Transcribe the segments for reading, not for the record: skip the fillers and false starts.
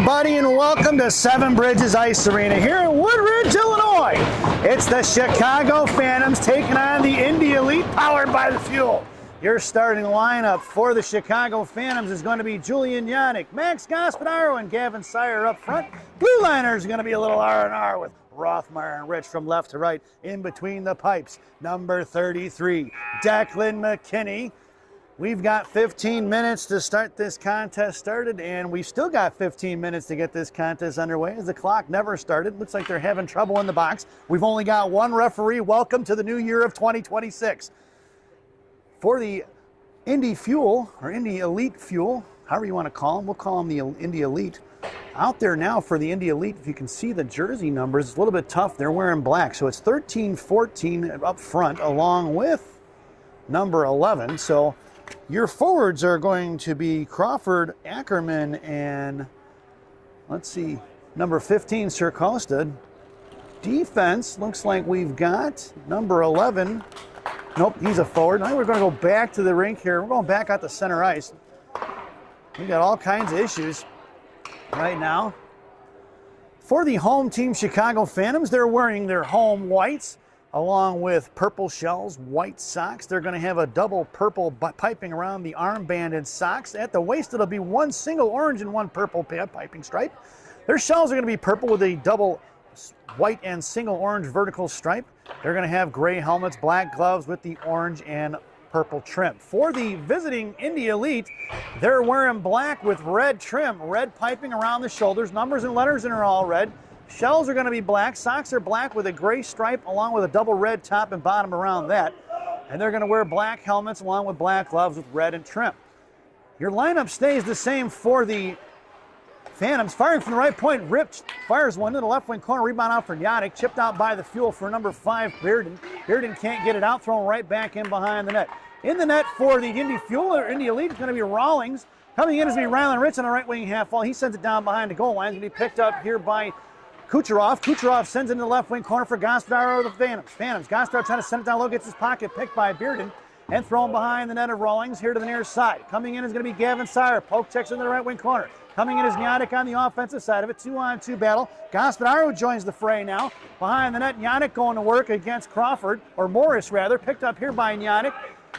everybody, and welcome to Seven Bridges Ice Arena here in Woodridge, Illinois. It's the Chicago Phantoms taking on the Indy Elite powered by the Fuel. Your starting lineup for the Chicago Phantoms is going to be Julian Yannick, Max Gaspadaro, and Gavin Sire up front. Blue liners are going to be a little R&R with Rothmeyer and Rich from left to right. In between the pipes, number 33, Declan McKinney. We've got 15 minutes to start this contest started, and we've still got 15 minutes to get this contest underway as the clock never started. Looks like they're having trouble in the box. We've only got one referee. Welcome to the new year of 2026. For the Indy Fuel, or Indy Elite Fuel, however you want to call them, we'll call them the Indy Elite. Out there now for the Indy Elite, if you can see the jersey numbers, it's a little bit tough. They're wearing black, so it's 13-14 up front along with number 11. So your forwards are going to be Crawford, Ackerman, and let's see, number 15, Sir Costa. Defense looks like we've got number 11. Nope, he's a forward. Now we're going to go back to the rink here. We're going back out to center ice. We got all kinds of issues right now. For the home team Chicago Phantoms, they're wearing their home whites along with purple shells, white socks. They're going to have a double purple piping around the armband and socks. At the waist, it'll be one single orange and one purple piping stripe. Their shells are going to be purple with a double white and single orange vertical stripe. They're going to have gray helmets, black gloves with the orange and purple trim. For the visiting Indy Elite, they're wearing black with red trim, red piping around the shoulders, numbers and letters are all red. Shells are going to be black, socks are black with a gray stripe along with a double red top and bottom around that. And they're going to wear black helmets along with black gloves with red and trim. Your lineup stays the same for the Phantoms. Firing from the right point, ripped, fires one into the left wing corner, rebound out for Yannick, chipped out by the Fuel for number 5, Bearden. Bearden can't get it out, thrown right back in behind the net. In the net for the Indy Fuel or Indy Elite is going to be Rawlings. Coming in is going to be Rylan Rich on the right wing half wall. He sends it down behind the goal line. It's going to be picked up here by Kucherov. Kucherov sends it in the left wing corner for Gaspadaro of the Phantoms. Gaspadaro trying to send it down low, gets his pocket picked by Bearden and thrown behind the net of Rawlings here to the near side. Coming in is going to be Gavin Sire. Poke checks into the right wing corner. Coming in is Yannick on the offensive side of it. 2-on-2 battle. Gaspadaro joins the fray now. Behind the net, Yannick going to work against Crawford, or Morris rather. Picked up here by Yannick.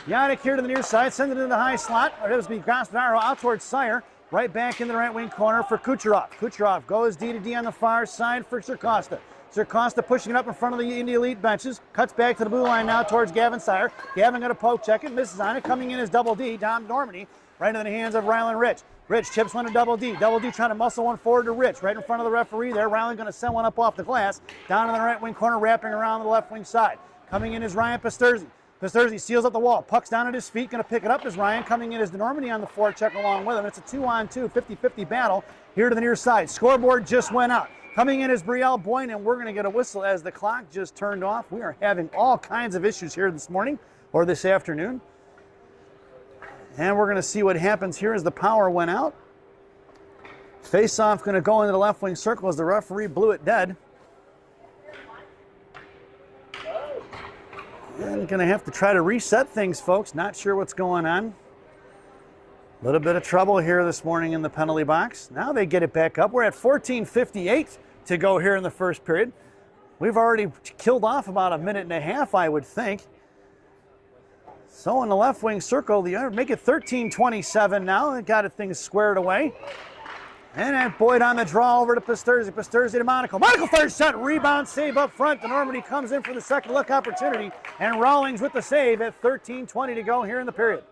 Yannick here to the near side, sends it into the high slot. Or it was Gaspadaro out towards Sire. Right back in the right wing corner for Kucherov. Kucherov goes D to D on the far side for Sir Costa. Sir Costa pushing it up in front of the Indy Elite benches. Cuts back to the blue line now towards Gavin Sire. Gavin going to poke check it, misses on it. Coming in is Double D, Dom Normandy, right into the hands of Rylan Rich. Rich chips one to Double D. Double D trying to muscle one forward to Rich, right in front of the referee there. Rylan going to send one up off the glass. Down in the right wing corner, wrapping around the left wing side. Coming in is Ryan Pasturzi. Pasturzi seals up the wall, pucks down at his feet, going to pick it up as Ryan. Coming in is Normandy on the forecheck along with him. It's a 2-on-2, 50-50 battle here to the near side. Scoreboard just went out. Coming in is Brielle Boyne, and we're going to get a whistle as the clock just turned off. We are having all kinds of issues here this morning, or this afternoon. And we're going to see what happens here as the power went out. Face-off going to go into the left wing circle as the referee blew it dead. And going to have to try to reset things, folks. Not sure what's going on. A little bit of trouble here this morning in the penalty box. Now they get it back up. We're at 14:58 to go here in the first period. We've already killed off about a minute and a half, I would think. So in the left wing circle, make it 13:27 now. They got things squared away. And then Boyd on the draw over to Pasturzi. Pasturzi to Monaco. Monaco fires shot, rebound, save up front. The Normandy comes in for the second look opportunity. And Rawlings with the save at 13:20 to go here in the period.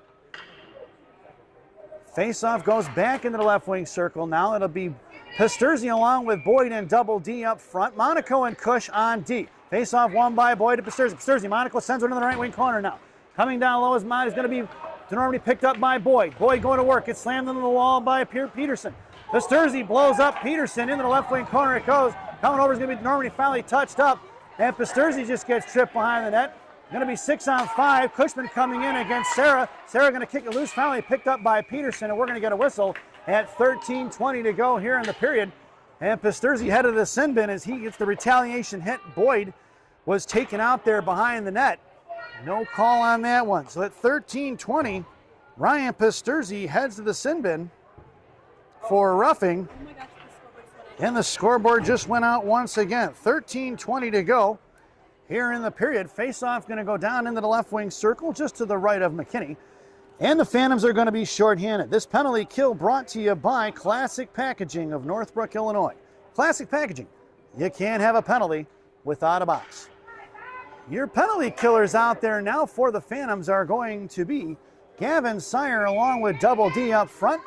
Face-off goes back into the left wing circle. Now it'll be Pasturzi along with Boyd and Double D up front. Monaco and Cush on D. Face-off won by Boyd to Pasturzi. Pasturzi, Monaco sends one to the right wing corner now. Coming down low as mine is going to be Normandy picked up by Boyd. Boyd going to work. It's slammed into the wall by Peterson. Pasturzi blows up Peterson into the left wing corner. It goes. Coming over is going to be Normandy finally touched up. And Pasturzi just gets tripped behind the net. Going to be 6-on-5. Cushman coming in against Sarah. Sarah going to kick it loose. Finally picked up by Peterson. And we're going to get a whistle at 13:20 to go here in the period. And Pasturzi headed to the sin bin as he gets the retaliation hit. Boyd was taken out there behind the net. No call on that one. So at 13:20, Ryan Pasturzi heads to the sin bin for roughing. Oh my gosh, the And the scoreboard just went out once again. 13:20 to go here in the period. Face-off going to go down into the left wing circle just to the right of McKinney. And the Phantoms are going to be shorthanded. This penalty kill brought to you by Classic Packaging of Northbrook, Illinois. Classic Packaging. You can't have a penalty without a box. Your penalty killers out there now for the Phantoms are going to be Gavin Sire along with Double D up front.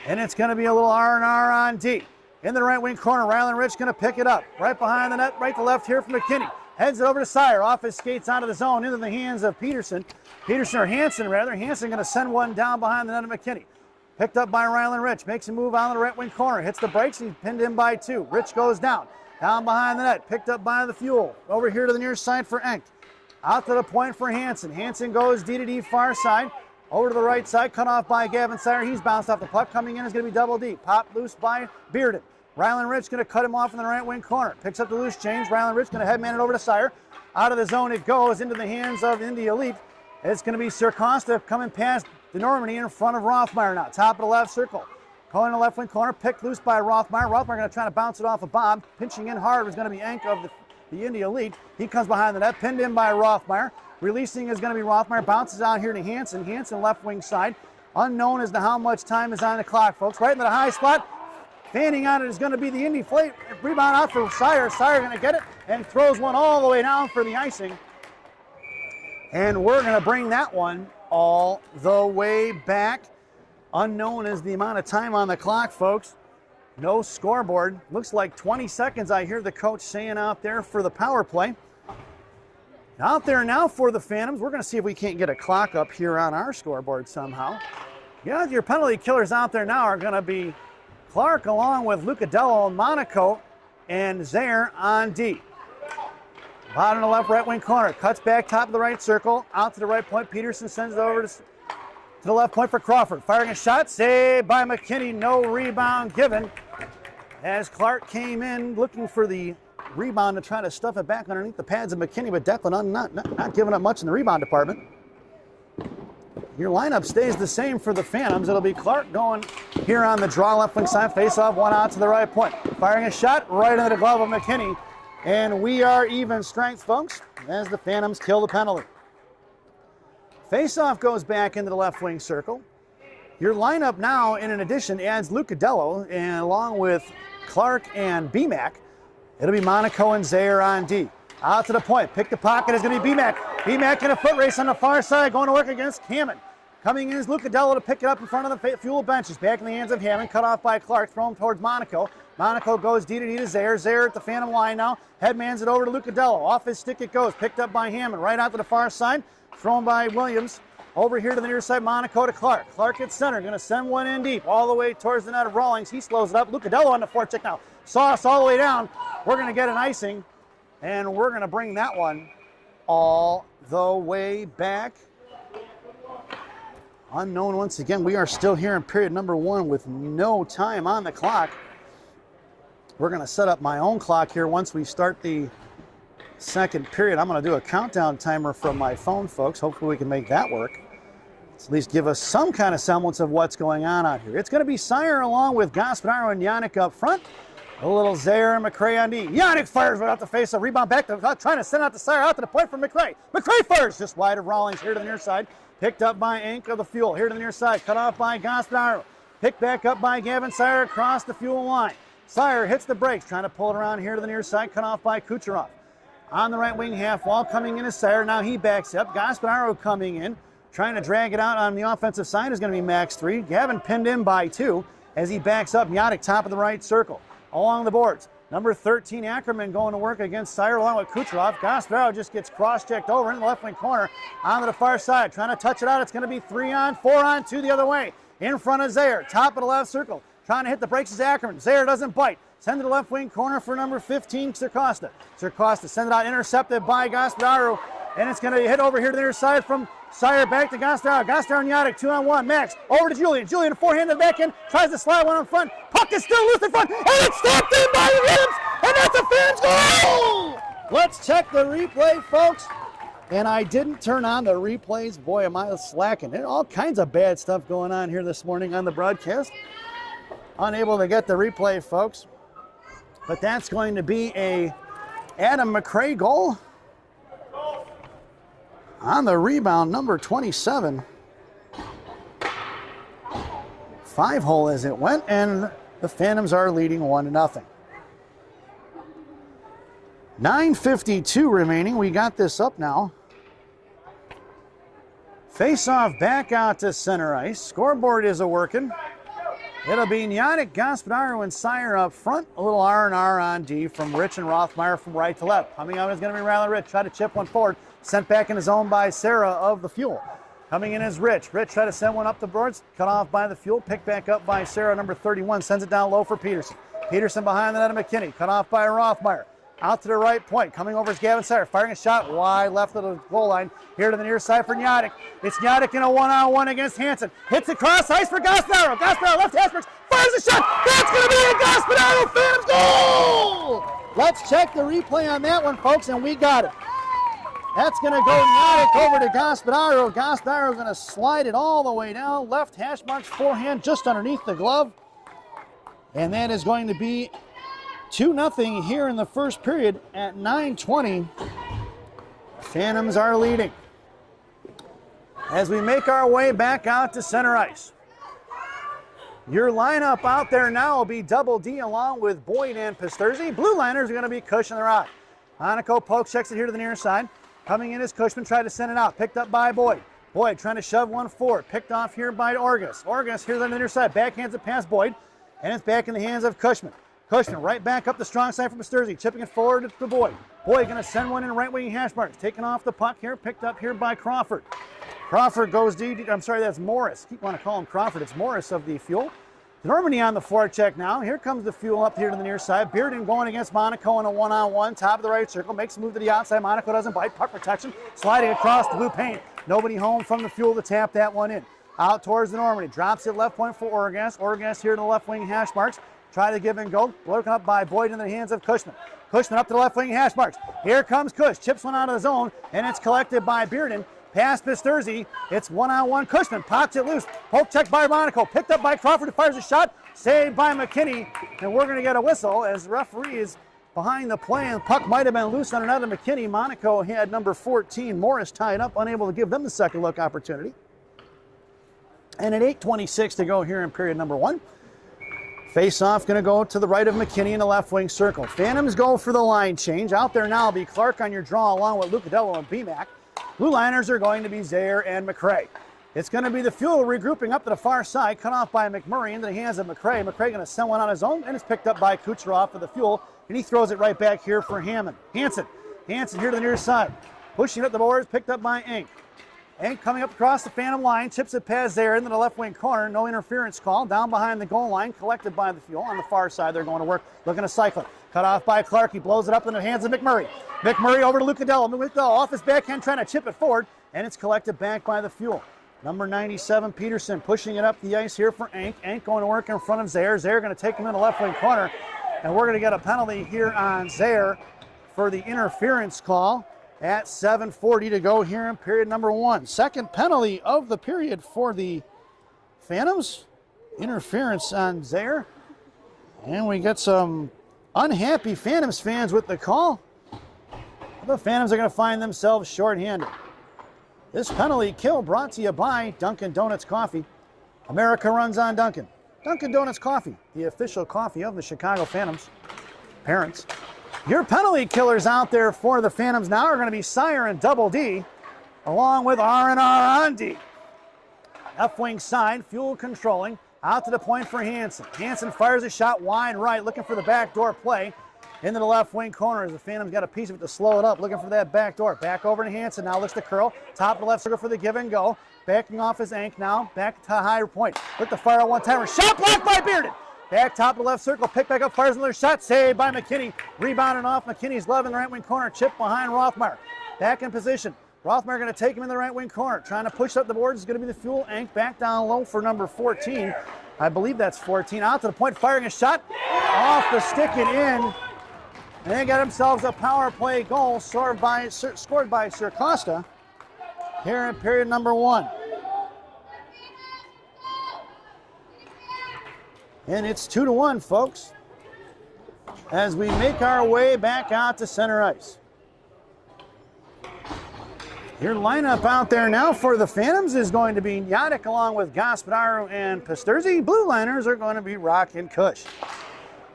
And it's going to be a little R&R on D. In the right wing corner, Rylan Rich going to pick it up. Right behind the net, right to left here from McKinney. Heads it over to Sire. Off his skates out of the zone into the hands of Peterson. Peterson, or Hansen rather. Hansen going to send one down behind the net of McKinney. Picked up by Rylan Rich. Makes a move on the right wing corner. Hits the brakes. He's pinned in by 2. Rich goes down. Down behind the net. Picked up by the Fuel. Over here to the near side for Enk. Out to the point for Hansen. Hansen goes D to D far side. Over to the right side. Cut off by Gavin Sire. He's bounced off the puck. Coming in is going to be Double D. Popped loose by Bearden. Rylan Rich going to cut him off in the right wing corner. Picks up the loose change. Rylan Rich going to headman it over to Sire. Out of the zone it goes into the hands of Indy Elite. It's going to be Sir Costa coming past the Normandy in front of Rothmeyer now. Top of the left circle. Going to the left wing corner. Picked loose by Rothmeyer. Rothmeyer going to try to bounce it off of Bob. Pinching in hard is going to be Enk of the Indy Elite. He comes behind the net. Pinned in by Rothmeyer. Releasing is going to be Rothmeyer. Bounces out here to Hansen. Hansen left wing side. Unknown as to how much time is on the clock, folks. Right into the high spot. Fanning on it is going to be the Indy Flate. Rebound out for Sire. Sire going to get it and throws one all the way down for the icing. And we're going to bring that one all the way back. Unknown is the amount of time on the clock, folks. No scoreboard. Looks like 20 seconds I hear the coach saying out there for the power play. Out there now for the Phantoms. We're going to see if we can't get a clock up here on our scoreboard somehow. Yeah, your penalty killers out there now are going to be Clark along with Lucadello, Monaco, and Zaire on D. Bottom of the left right wing corner. Cuts back top of the right circle. Out to the right point. Peterson sends it over to the left point for Crawford. Firing a shot. Saved by McKinney. No rebound given. As Clark came in looking for the rebound to try to stuff it back underneath the pads of McKinney, but Declan not giving up much in the rebound department. Your lineup stays the same for the Phantoms. It'll be Clark going here on the draw left wing side. Face off, one out to the right point. Firing a shot right into the glove of McKinney. And we are even strength, folks, as the Phantoms kill the penalty. Face off goes back into the left wing circle. Your lineup now, in addition, adds Lucadello, and along with Clark and BMAC. It'll be Monaco and Zaire on D. Out to the point. Pick the pocket is going to be BMAC. BMAC in a foot race on the far side, going to work against Hammond. Coming in is Lucadello to pick it up in front of the Fuel benches. Back in the hands of Hammond. Cut off by Clark. Thrown towards Monaco. Monaco goes D to D to Zaire. Zaire at the Phantom line now. Headmans it over to Lucadello. Off his stick it goes. Picked up by Hammond. Right out to the far side. Thrown by Williams. Over here to the near side. Monaco to Clark. Clark at center. Going to send one in deep. All the way towards the net of Rawlings. He slows it up. Lucadello on the forecheck now. Sauce all the way down. We're going to get an icing. And we're going to bring that one all the way back. Unknown once again. We are still here in period number 1 with no time on the clock. We're going to set up my own clock here once we start the second period. I'm going to do a countdown timer from my phone, folks. Hopefully we can make that work. Let's at least give us some kind of semblance of what's going on out here. It's going to be Sire along with Gaspararo and Yannick up front. A little Zaire and McRae on D. Yannick fires right out the face. A rebound back to trying to send out the Sire out to the point for McRae. McRae fires just wide of Rawlings here to the near side. Picked up by Enk of the Fuel here to the near side. Cut off by Gaspararo. Picked back up by Gavin Sire across the Fuel line. Sire hits the brakes, trying to pull it around here to the near side. Cut off by Kucherov. On the right wing half wall, coming in is Sire. Now he backs up. Gaspararo coming in, trying to drag it out on the offensive side is going to be Max 3. Gavin pinned in by 2 as he backs up. Yannick top of the right circle. Along the boards, number 13 Ackerman going to work against Sire along with Kucherov. Gaspararo just gets cross-checked over in the left wing corner onto the far side. Trying to touch it out. It's going to be 3 on, 4 on, 2 the other way. In front of Zaire, top of the left circle. Trying to hit the brakes is Ackerman. Zaire doesn't bite. Send to the left wing corner for number 15, Sir Costa. Sir Costa send it out, intercepted by Gaspararo. And it's going to hit over here to the near side from Sire back to Gaspararo. Gaspararo and Yannick, 2-on-1. Max over to Julian. Julian forehand to the back end. Tries to slide one in front. Puck is still loose in front. And it's stopped in by Williams. And that's a Phantom's goal! Let's check the replay, folks. And I didn't turn on the replays. Boy, am I slacking. There's all kinds of bad stuff going on here this morning on the broadcast. Unable to get the replay, folks. but that's going to be a Adam McCray goal. On the rebound, number 27. 5-hole as it went, and the Phantoms are leading 1-0. 9:52 remaining. We got this up now. Face-off back out to center ice. Scoreboard is a-working. It'll be Nyanek, Gospodaro, and Sire up front. A little R&R on D from Rich and Rothmeyer from right to left. Coming out is going to be Riley Rich. Try to chip one forward. Sent back in his zone by Sarah of the Fuel. Coming in is Rich. Rich tried to send one up the boards. Cut off by the Fuel. Picked back up by Sarah, number 31. Sends it down low for Peterson. Peterson behind the net of McKinney. Cut off by Rothmeyer. Out to the right point. Coming over is Gavin Sire. Firing a shot wide left of the goal line. Here to the near side for Nyanek. It's Nyanek in a one-on-one against Hansen. Hits it cross ice for Gospodaro. Gospodaro left hash marks. Fires a shot. That's going to be a Gospodaro Phantoms goal! Let's check the replay on that one, folks, and we got it. That's going to go Nyanek over to Gospodaro. Gospodaro going to slide it all the way down. Left hash marks forehand just underneath the glove. And that is going to be 2-0 here in the first period at 9:20. Phantoms are leading. As we make our way back out to center ice. Your lineup out there now will be Double D along with Boyd and Pasturzi. Blue liners are going to be Cush and the Rock. Hanako poke checks it here to the near side. Coming in is Cushman, tried to send it out. Picked up by Boyd. Boyd trying to shove one forward. Picked off here by Orgus. Orgus here's on the near side. Backhands it past Boyd. And it's back in the hands of Cushman. Cushman right back up the strong side from Pasturzi. Chipping it forward to Boyd. Boyd going to send one in right wing hash marks. Taking off the puck here. Picked up here by Crawford. Crawford goes deep. I'm sorry, that's Morris. Keep want to call him Crawford. It's Morris of the Fuel. Normandy on the forecheck now. Here comes the Fuel up here to the near side. Bearden going against Monaco in a one-on-one. Top of the right circle. Makes a move to the outside. Monaco doesn't bite. Puck protection. Sliding across the blue paint. Nobody home from the Fuel to tap that one in. Out towards the Normandy. Drops it left point for Orgas. Orgas here to the left wing hash marks. Try to give and go. Broken up by Boyd in the hands of Cushman. Cushman up to the left wing hash marks. Here comes Cush. Chips one out of the zone. And it's collected by Bearden. Past Pasturzi. It's one-on-one. Cushman pops it loose. Poke check by Monaco. Picked up by Crawford, who fires a shot. Saved by McKinney. And we're going to get a whistle as the referee is behind the play. And the puck might have been loose on another McKinney. Monaco had number 14. Morris tied up, unable to give them the second look opportunity. And at 8:26 to go here in period number 1. Face-off going to go to the right of McKinney in the left wing circle. Phantoms go for the line change. Out there now will be Clark on your draw along with Lucadello and BMAC. Blue liners are going to be Zaire and McCray. It's going to be the Fuel regrouping up to the far side, cut off by McMurray into the hands of McCray. McCray going to send one on his own, and it's picked up by Kucherov for the Fuel, and he throws it right back here for Hammond. Hansen here to the near side. Pushing up the boards, picked up by Enck. Enck coming up across the Phantom line, chips it past there into the left wing corner. No interference call. Down behind the goal line, collected by the Fuel. On the far side, they're going to work, looking to cycle it. Cut off by Clark. He blows it up in the hands of McMurray. McMurray over to Lucadello. Lucadello off his backhand, trying to chip it forward, and it's collected back by the Fuel. Number 97, Peterson, pushing it up the ice here for Enck. Enck going to work in front of Zaire. Zaire going to take him in the left wing corner, and we're going to get a penalty here on Zaire for the interference call at 7:40 to go here in period number 1. Second penalty of the period for the Phantoms. Interference on Zaire. And we get some unhappy Phantoms fans with the call. The Phantoms are going to find themselves shorthanded. This penalty kill brought to you by Dunkin' Donuts Coffee. America runs on Dunkin'. Dunkin' Donuts Coffee, the official coffee of the Chicago Phantoms. Parents. Your penalty killers out there for the Phantoms now are going to be Sire and Double D, along with R&R on D. Left wing side, Fuel controlling. Out to the point for Hansen. Hansen fires a shot wide right, looking for the backdoor play. Into the left wing corner as the Phantoms got a piece of it to slow it up, looking for that back door. Back over to Hansen, now looks to curl. Top of the left circle for the give and go. Backing off his Enck now, back to higher point. Look to fire a one-timer. Shot blocked by Bearden. Back top of the left circle, pick back up, fires another shot. Saved by McKinney. Rebounding off McKinney's glove in the right wing corner. Chip behind Rothmeyer. Back in position. Rothmeyer going to take him in the right wing corner. Trying to push up the boards is going to be the Fuel. Enck back down low for number 14. I believe that's 14. Out to the point, firing a shot. Off the stick and in. And they got themselves a power play goal scored by Sir Costa here in period number 1. And it's 2-1, folks. as we make our way back out to center ice. Your lineup out there now for the Phantoms is going to be Yadic along with Gospodaro and Pasturzi. Blue liners are going to be Rock and Cush.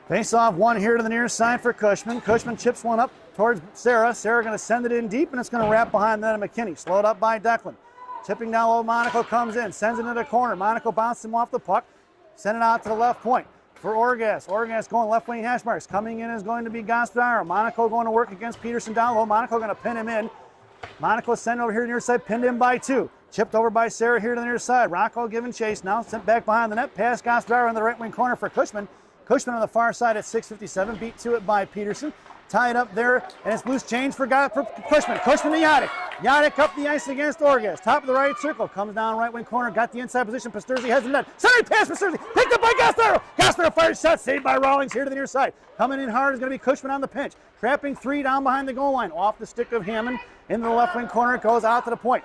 Face off one here to the near side for Cushman. Cushman chips one up towards Sarah. Sarah going to send it in deep, and it's going to wrap behind that of McKinney. Slowed up by Declan. Tipping down low, Monaco comes in, sends it into the corner. Monaco bounces him off the puck. Send it out to the left point for Orgas. Orgas going left wing hash marks. Coming in is going to be Gospodaro. Monaco going to work against Peterson down low. Monaco going to pin him in. Monaco sent over here to the near side, pinned in by 2. Chipped over by Sarah here to the near side. Rocco giving chase now, sent back behind the net. Pass Gospodaro in the right wing corner for Cushman. Cushman on the far side at 6:57, beat to it by Peterson. Tied up there, and it's loose change for Cushman. Cushman to Yadic. Yadic up the ice against Orgas. Top of the right circle, comes down right wing corner, got the inside position. Pasturzi has the net. Sorry, pass Pasturzi, picked up by Gospodaro. Gospodaro fires shot, saved by Rawlings here to the near side. Coming in hard is going to be Cushman on the pinch. Trapping 3 down behind the goal line. Off the stick of Hammond into the left wing corner. It goes out to the point.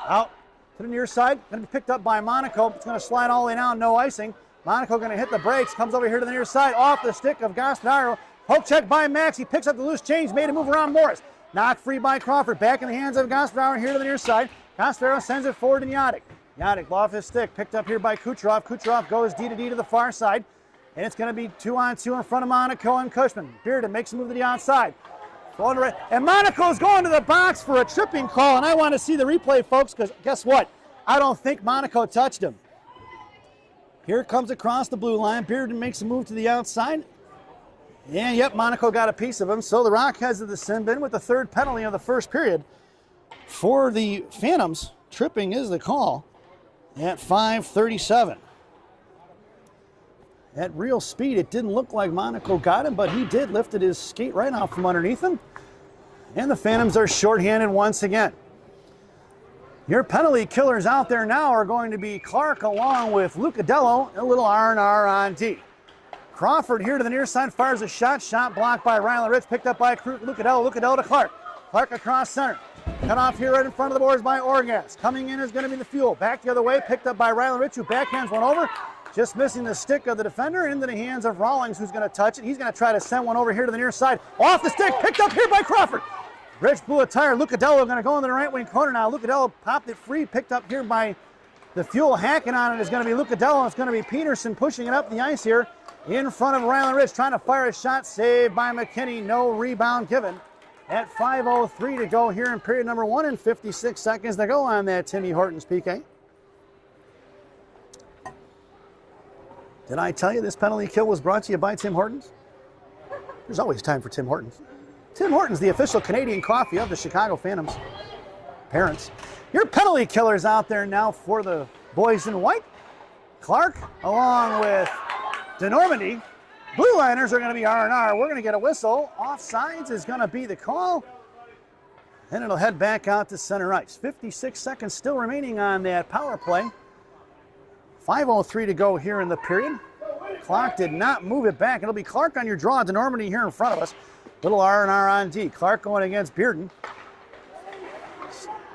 Out to the near side. Going to be picked up by Monaco. It's going to slide all the way down, no icing. Monaco going to hit the brakes. Comes over here to the near side. Off the stick of Gospodaro. Poke check by Max. He picks up the loose change. Made a move around Morris. Knocked free by Crawford. Back in the hands of Gospodaro here to the near side. Gospodaro sends it forward to Yadic. Yadic off his stick. Picked up here by Kucherov. Kucherov goes D to D to the far side. And it's going to be 2-on-2 in front of Monaco and Cushman. Bearden makes a move to the outside. Right. And Monaco's going to the box for a tripping call. And I want to see the replay, folks, because guess what? I don't think Monaco touched him. Here it comes across the blue line. Bearden makes a move to the outside. And yep, Monaco got a piece of him. So the Rockheads of the sin bin with the 3rd penalty of the first period. For the Phantoms, tripping is the call at 5:37. At real speed, it didn't look like Monaco got him, but he did lifted his skate right out from underneath him. And the Phantoms are shorthanded once again. Your penalty killers out there now are going to be Clark along with Lucadello and a little R&R on D. Crawford here to the near side fires a shot. Shot blocked by Rylan Rich. Picked up by Lucadello. Lucadello to Clark. Clark across center. Cut off here right in front of the boards by Orgas. Coming in is going to be the Fuel. Back the other way. Picked up by Rylan Rich, who backhands one over. Just missing the stick of the defender into the hands of Rawlings, who's going to touch it. He's going to try to send one over here to the near side. Off the stick. Picked up here by Crawford. Rich blew a tire. Lucadello going to go in the right wing corner now. Lucadello popped it free. Picked up here by the Fuel. Hacking on it is going to be Lucadello. It's going to be Peterson pushing it up the ice here in front of Rylan Rich, trying to fire a shot, saved by McKinney. No rebound given. At 5:03 to go here in period number 1 and 56 seconds to go on that Timmy Hortons PK. Did I tell you this penalty kill was brought to you by Tim Hortons? There's always time for Tim Hortons. Tim Hortons, the official Canadian coffee of the Chicago Phantoms. Parents, your penalty killers out there now for the boys in white. Clark along with DeNormandy. Blue liners are going to be R&R. We're going to get a whistle. Offsides is going to be the call. And it'll head back out to center ice. 56 seconds still remaining on that power play. 5:03 to go here in the period. Clock did not move it back. It'll be Clark on your draw. DeNormandy here in front of us. Little R&R on D. Clark going against Bearden.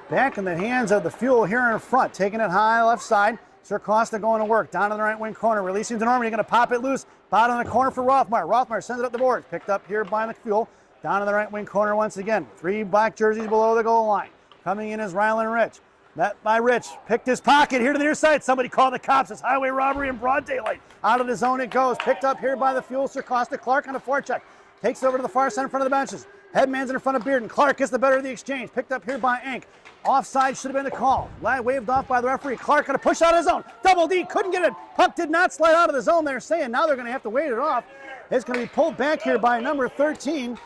Back in the hands of the Fuel here in front. Taking it high left side. Sir Costa going to work. Down in the right wing corner. Releasing DeNormandy. Going to pop it loose. Bottom of the corner for Rothmeier. Rothmeier sends it up the board. Picked up here by the Fuel. Down in the right wing corner once again. 3 black jerseys below the goal line. Coming in is Rylan Rich. Met by Rich. Picked his pocket here to the near side. Somebody called the cops. It's highway robbery in broad daylight. Out of the zone it goes. Picked up here by the Fuel. Sir Costa. Clark on a forecheck. Takes over to the far side in front of the benches. Headman's in front of Bearden. Clark gets the better of the exchange. Picked up here by Ank. Offside should have been the call. Line waved off by the referee. Clark going to push out of his zone. Double D. Couldn't get it. Puck did not slide out of the zone. They're saying now they're going to have to wait it off. It's going to be pulled back here by number 13.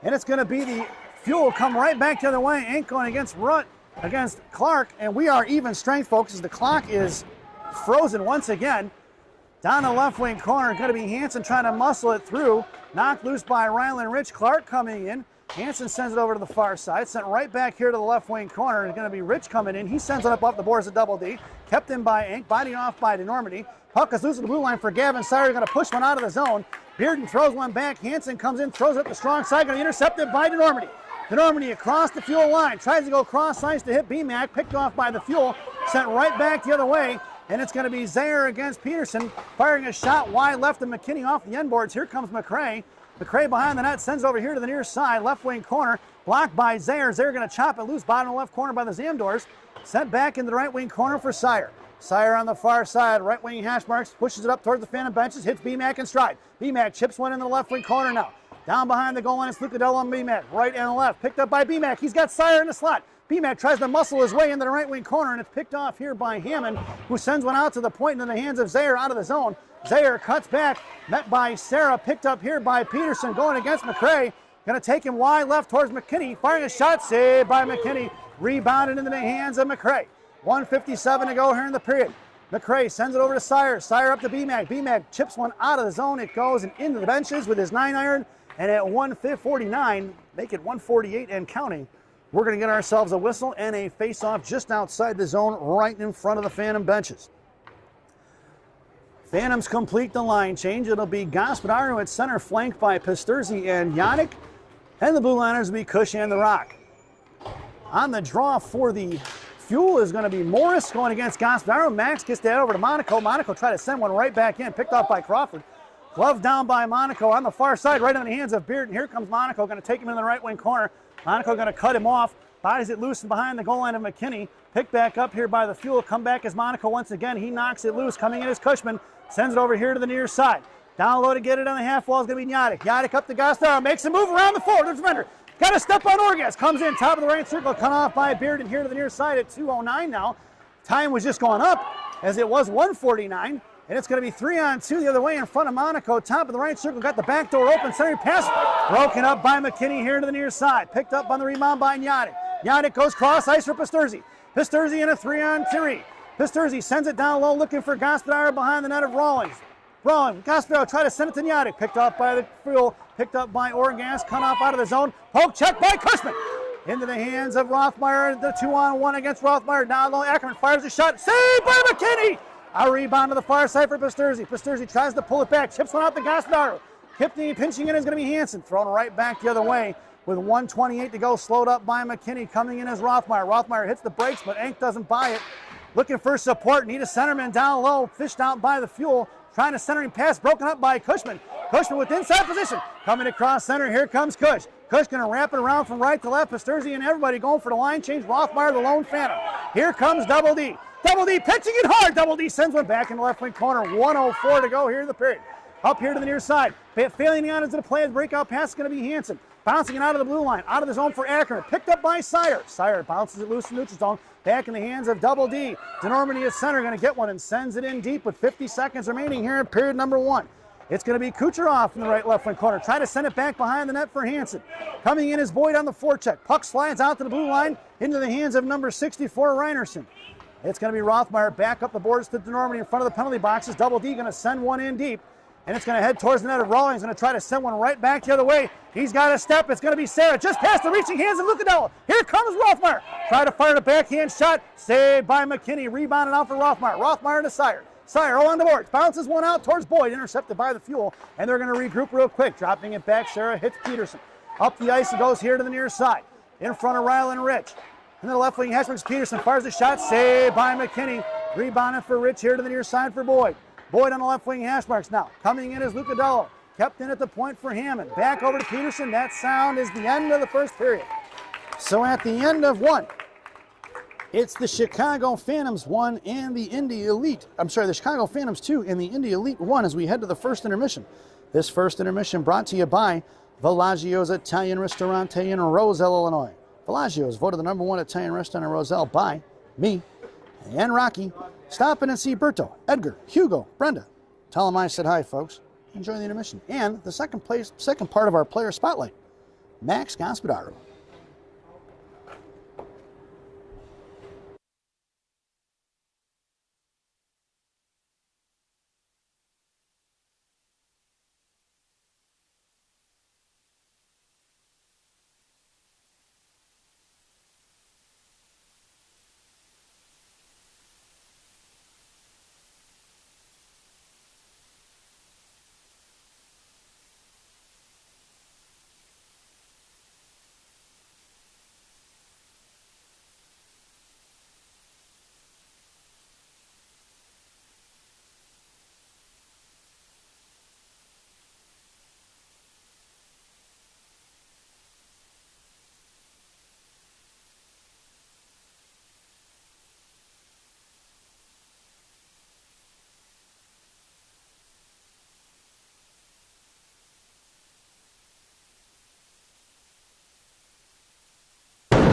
And it's going to be the Fuel come right back the other way. Ank going against Clark. And we are even strength, folks, as the clock is frozen once again. Down the left wing corner, going to be Hansen trying to muscle it through. Knocked loose by Rylan Rich. Clark coming in. Hansen sends it over to the far side. Sent right back here to the left wing corner. It's going to be Rich coming in. He sends it up off the boards of Double D. Kept in by Ank. Body off by DeNormandy. Puck is loose at the blue line for Gavin Sire. Going to push one out of the zone. Bearden throws one back. Hansen comes in, throws it up the strong side. Going to intercept it by DeNormandy. DeNormandy across the Fuel line. Tries to go cross ice to hit BMAC. Picked off by the Fuel. Sent right back the other way. And it's going to be Zaire against Peterson. Firing a shot wide left of McKinney off the end boards. Here comes McRae. McRae behind the net, sends over here to the near side, left wing corner, blocked by Zaire. Zaire going to chop it loose, bottom left corner by the Zamdors. Sent back into the right wing corner for Sire. Sire on the far side, right wing hash marks, pushes it up towards the Phantom benches, hits BMAC in stride. BMAC chips one into the left wing corner now. Down behind the goal line, it's Lucadell on BMAC, right and left, picked up by BMAC. He's got Sire in the slot. BMAC tries to muscle his way into the right wing corner, and it's picked off here by Hammond, who sends one out to the point into the hands of Zaire out of the zone. Zaire cuts back, met by Sarah, picked up here by Peterson, going against McRae. Going to take him wide left towards McKinney, firing a shot, saved by McKinney, rebounded into the hands of McRae. 1:57 to go here in the period. McRae sends it over to Sire. Sire up to BMAC. BMAC chips one out of the zone. It goes and into the benches with his 9-iron. And at 1:49, make it 1:48 and counting, we're going to get ourselves a whistle and a face-off just outside the zone, right in front of the Phantom benches. Phantoms complete the line change. It'll be Gospodaru at center, flanked by Pasturzi and Yannick. And the Blue Liners will be Cush and the Rock. On the draw for the Fuel is going to be Morris going against Gospodaru. Max gets that over to Monaco. Monaco tried to send one right back in, picked off by Crawford. Glove down by Monaco on the far side, right in the hands of Beard. And here comes Monaco, going to take him in the right wing corner. Monaco going to cut him off. Bodies it loose behind the goal line of McKinney. Picked back up here by the Fuel. Come back as Monaco once again. He knocks it loose. Coming in is Cushman. Sends it over here to the near side. Down low to get it on the half wall is going to be Yannick. Yannick up to Gospodaru. Makes a move around the floor. There's Vendor. Got to step on Orgas. Comes in top of the right circle. Cut off by Beard. And here to the near side at 2:09 now. Time was just going up as it was 1:49. And it's going to be 3-on-2 the other way in front of Monaco. Top of the right circle. Got the back door open. Center pass. Broken up by McKinney here to the near side. Picked up on the rebound by Yannick. Yannick goes cross ice for Pasturzi. Pasturzi in a 3-on-3. Pasturzi sends it down low looking for Gospodaru behind the net of Rawlings. Rawlings, Gospodaru tried to send it to Yannick. Picked off by the Fuel. Picked up by Orgas. Cut off out of the zone. Poke check by Cushman. Into the hands of Rothmeyer. The 2-on-1 against Rothmeyer. Down low. Ackerman fires a shot. Saved by McKinney. A rebound to the far side for Pasturzi. Pasturzi tries to pull it back. Chips one out to Gospodaru. Kipney pinching in is going to be Hansen. Thrown right back the other way with 1:28 to go. Slowed up by McKinney. Coming in as Rothmeyer. Rothmeyer hits the brakes, but Enck doesn't buy it. Looking for support. Need a centerman down low. Fished out by the Fuel. Trying to centering pass. Broken up by Cushman. Cushman with inside position. Coming across center. Here comes Cush. Cush going to wrap it around from right to left. Pasturzi and everybody going for the line change. Rothmeyer, the lone Phantom. Here comes Double D. Double D pitching it hard. Double D sends one back in the left wing corner. 1:04 to go here in the period. Up here to the near side. Failing on into the play. The breakout pass is going to be Hansen. Bouncing it out of the blue line. Out of the zone for Ackerman. Picked up by Sire. Sire bounces it loose in neutral zone. Back in the hands of Double D. DeNormandy at center. Going to get one and sends it in deep with 50 seconds remaining here in period number 1. It's going to be Kucherov in the right left wing corner. Try to send it back behind the net for Hansen. Coming in is Boyd on the forecheck. Puck slides out to the blue line into the hands of number 64, Reinerson. It's going to be Rothmeyer back up the boards to DeNormandy in front of the penalty boxes. Double D going to send one in deep. And it's going to head towards the net of Rawlings. Going to try to send one right back the other way. He's got a step. It's going to be Sarah just past the reaching hands of Lucadella. Here comes Rothmeyer. Try to fire a backhand shot. Saved by McKinney. Rebounded out for Rothmeyer. Rothmeyer to Sire. Sire on the board. Bounces one out towards Boyd. Intercepted by the Fuel. And they're going to regroup real quick. Dropping it back. Sarah hits Peterson. Up the ice and goes here to the near side. In front of Ryland Rich. And the left wing hatchbacks Peterson fires a shot. Saved by McKinney. Rebounded for Rich here to the near side for Boyd. Boyd on the left wing hash marks now. Coming in is Lucadella. Kept in at the point for Hammond. Back over to Peterson. That sound is the end of the first period. So at the end of 1, it's the Chicago Phantoms 1 and the Indy Elite. the Chicago Phantoms 2 and the Indy Elite 1 as we head to the first intermission. This first intermission brought to you by Villaggio's Italian Ristorante in Roselle, Illinois. Villaggio's voted the #1 Italian restaurant in Roselle by me and Rocky. Stop in and see Berto, Edgar, Hugo, Brenda. Tell them I said hi, folks. Enjoy the intermission. And the second part of our player spotlight, Max Gospodaru.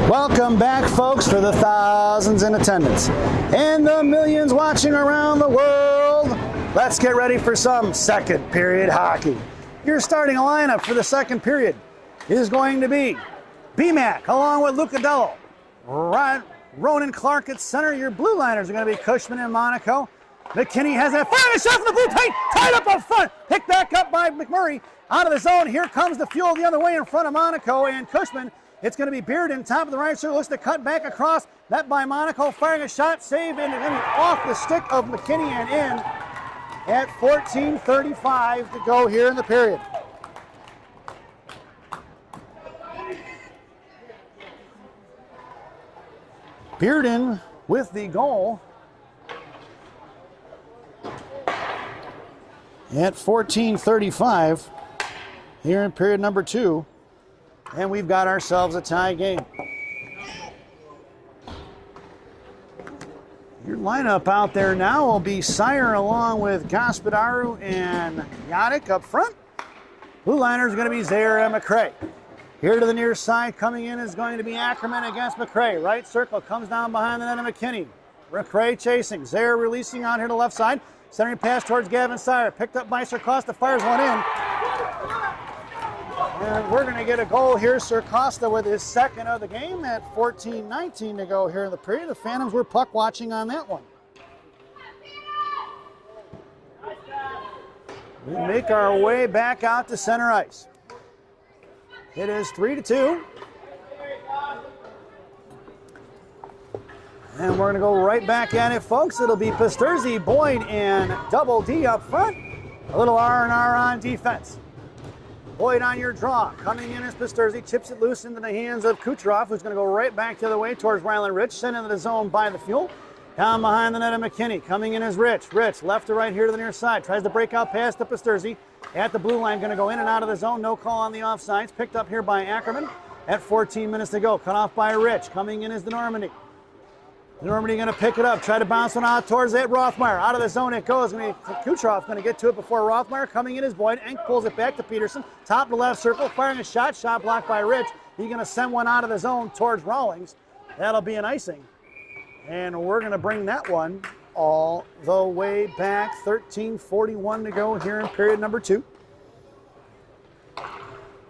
Welcome back, folks, for the thousands in attendance and the millions watching around the world. Let's get ready for some second period hockey. Your starting lineup for the second period is going to be BMAC along with Lucadello. Ronan Clark at center. Your blue liners are going to be Cushman and Monaco. McKinney has that firing shot from the blue paint, tied up up front, picked back up by McMurray. Out of the zone, here comes the Fuel the other way in front of Monaco and Cushman. It's going to be Bearden, top of the right circle, looks to cut back across, met by Monaco, firing a shot, save, and off the stick of McKinney and in at 14:35 to go here in the period. Bearden with the goal at 14:35 here in period number 2. And we've got ourselves a tie game. Your lineup out there now will be Sire along with Gospodaru and Yadic up front. Blue liners are going to be Zaire and McRae. Here to the near side coming in is going to be Ackerman against McRae. Right circle comes down behind the net of McKinney. McRae chasing. Zaire releasing on here to the left side. Centering pass towards Gavin Sire. Picked up by Costa. Fires one in. And we're going to get a goal here. Costa with his second of the game at 14:19 to go here in the period. The Phantoms were puck watching on that one. We make our way back out to center ice. It is 3-2. And we're going to go right back at it, folks. It'll be Pasturzi, Boyd, and Double D up front. A little R&R on defense. Boyd on your draw. Coming in as Pasturzi, chips it loose into the hands of Kucherov, who's going to go right back the other way towards Ryland Rich, sent into the zone by the Fuel. Down behind the net of McKinney. Coming in as Rich. Rich, left to right here to the near side. Tries to break out past to Pasturzi. At the blue line, going to go in and out of the zone. No call on the offsides. Picked up here by Ackerman at 14 minutes to go. Cut off by Rich. Coming in is the Normandy. Normandy going to pick it up, try to bounce one out towards it. Rothmeyer, out of the zone it goes. Kucherov going to get to it before Rothmeyer. Coming in is Boyd. Enk pulls it back to Peterson. Top to left circle, firing a shot. Shot blocked by Rich. He's going to send one out of the zone towards Rawlings. That'll be an icing. And we're going to bring that one all the way back. 13:41 to go here in period number 2.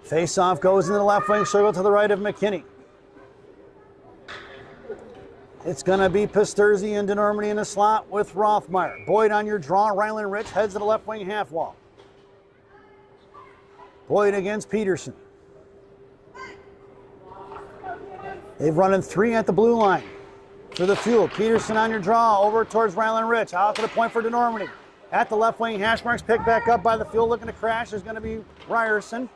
Face-off goes into the left wing circle to the right of McKinney. It's going to be Pasturzi and DeNormandie in the slot with Rothmeyer. Boyd on your draw. Ryland Rich heads to the left wing half wall. Boyd against Peterson. They've run in 3 at the blue line for the Fuel. Peterson on your draw over towards Ryland Rich. Out to the point for DeNormandie. At the left wing, hash marks picked back up by the Fuel. Looking to crash is going to be Ryerson.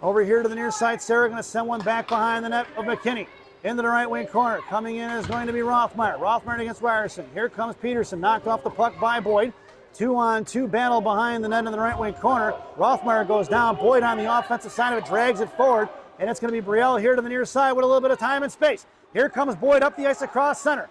Over here to the near side, Sarah going to send one back behind the net of McKinney. Into the right wing corner. Coming in is going to be Rothmeyer. Rothmeyer against Ryerson. Here comes Peterson. Knocked off the puck by Boyd. 2-on-2 battle behind the net in the right wing corner. Rothmeyer goes down. Boyd on the offensive side of it drags it forward. And it's going to be Brielle here to the near side with a little bit of time and space. Here comes Boyd up the ice across center.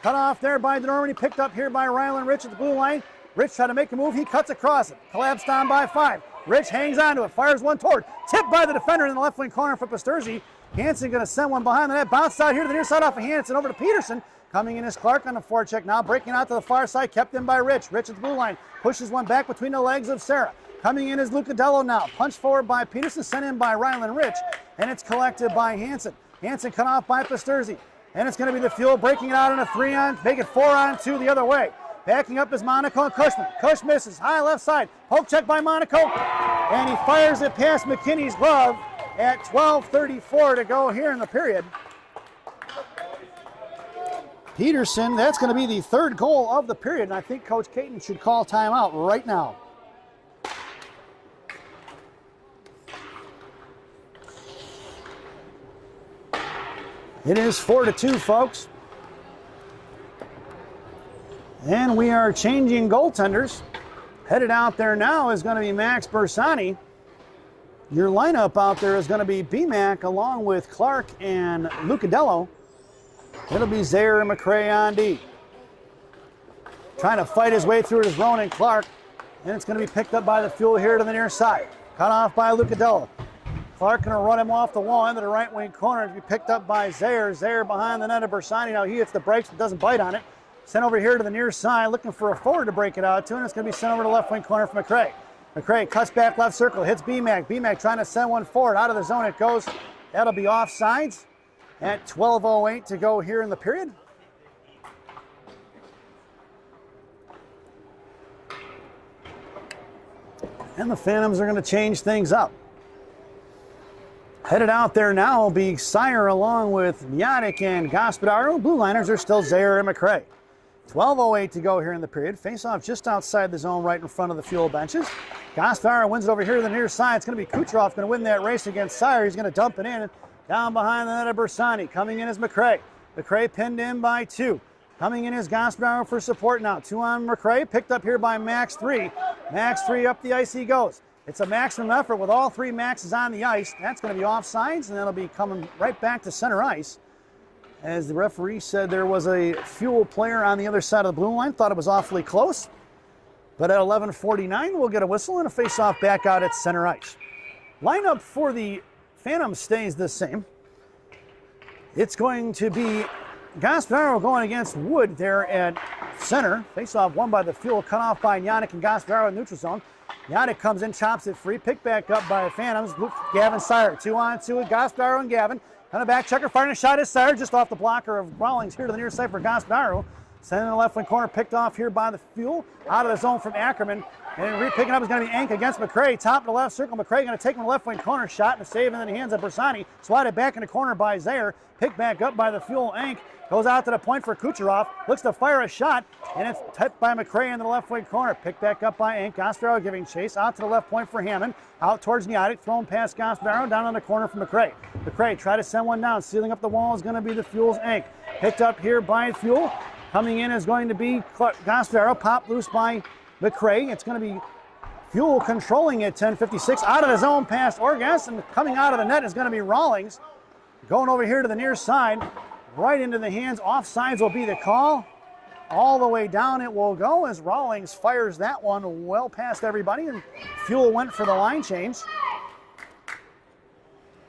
Cut off there by DeNormandie. Picked up here by Ryland Rich at the blue line. Rich tried to make a move. He cuts across it. Collapsed down by 5. Rich hangs onto it. Fires one toward. Tipped by the defender in the left wing corner for Pasturzi. Hansen going to send one behind the net. Bounced out here to the near side off of Hansen over to Peterson. Coming in is Clark on the forecheck now. Breaking out to the far side. Kept in by Rich. Rich at the blue line. Pushes one back between the legs of Sarah. Coming in is Lucadello now. Punched forward by Peterson. Sent in by Ryland Rich. And it's collected by Hansen. Hansen cut off by Pasturzi. And it's going to be the Fuel breaking it out in a 3-on. Make it 4-on-2 the other way. Backing up is Monaco and Cushman. Cush misses. High left side. Poke check by Monaco. And he fires it past McKinney's glove. At 12:34 to go here in the period. Peterson, that's going to be the 3rd goal of the period, and I think Coach Caton should call timeout right now. It is 4-2, folks. And we are changing goaltenders. Headed out there now is going to be Max Bersani. Your lineup out there is going to be BMAC along with Clark and Lucadello. It'll be Zaire and McRae on D. Trying to fight his way through it is Ronan Clark. And it's going to be picked up by the Fuel here to the near side. Cut off by Lucadello. Clark going to run him off the wall into the right wing corner to be picked up by Zaire. Zaire behind the net of Bersani. Now he hits the brakes but doesn't bite on it. Sent over here to the near side, looking for a forward to break it out to, and it's going to be sent over to left wing corner for McRae. McRae cuts back left circle, hits BMAC. BMAC trying to send one forward. Out of the zone it goes. That'll be offsides at 12:08 to go here in the period. And the Phantoms are going to change things up. Headed out there now will be Sire along with Miotic and Gospodaro. Blue liners are still Zaire and McRae. 12:08 to go here in the period. Face-off just outside the zone right in front of the fuel benches. Gospodaro wins it over here to the near side. It's going to be Kucherov going to win that race against Sire. He's going to dump it in. Down behind the net of Bersani. Coming in is McRae. McRae pinned in by 2. Coming in is Gospodaro for support now. 2 on McRae. Picked up here by Max 3. Max 3 up the ice he goes. It's a maximum effort with all 3 Maxes on the ice. That's going to be offsides, and that'll be coming right back to center ice. As the referee said, there was a fuel player on the other side of the blue line. Thought it was awfully close. But at 11:49, we'll get a whistle and a face-off back out at center ice. Lineup for the Phantoms stays the same. It's going to be Gospodaro going against Wood there at center. Face-off won by the fuel, cut off by Yannick and Gospodaro in neutral zone. Yannick comes in, chops it free, picked back up by the Phantoms. Gavin Sire, 2-on-2 with Gospodaro and Gavin. Kind of back checker, firing a shot is Sire, just off the blocker of Rawlings here to the near side for Gospodaro. Sending in the left wing corner, picked off here by the fuel. Out of the zone from Ackerman. And picking up is going to be Ank against McRae. Top of the left circle. McRae going to take him to left wing corner. Shot and a save in the hands of Bersani. Swatted back in the corner by Zaire. Picked back up by the fuel. Ank goes out to the point for Kucherov. Looks to fire a shot. And it's tipped by McRae into the left wing corner. Picked back up by Ank. Gospodaro giving chase. Out to the left point for Hammond. Out towards Miotic. Thrown past Gospodaro. Down on the corner for McRae. McRae try to send one down. Sealing up the wall is going to be the fuel's Ank. Picked up here by fuel. Coming in is going to be Gospodaro. Popped loose by McRae. It's going to be Fuel controlling at 10:56. Out of the zone past Orgas, and coming out of the net is going to be Rawlings. Going over here to the near side, right into the hands. Offsides will be the call. All the way down it will go as Rawlings fires that one well past everybody, and Fuel went for the line change.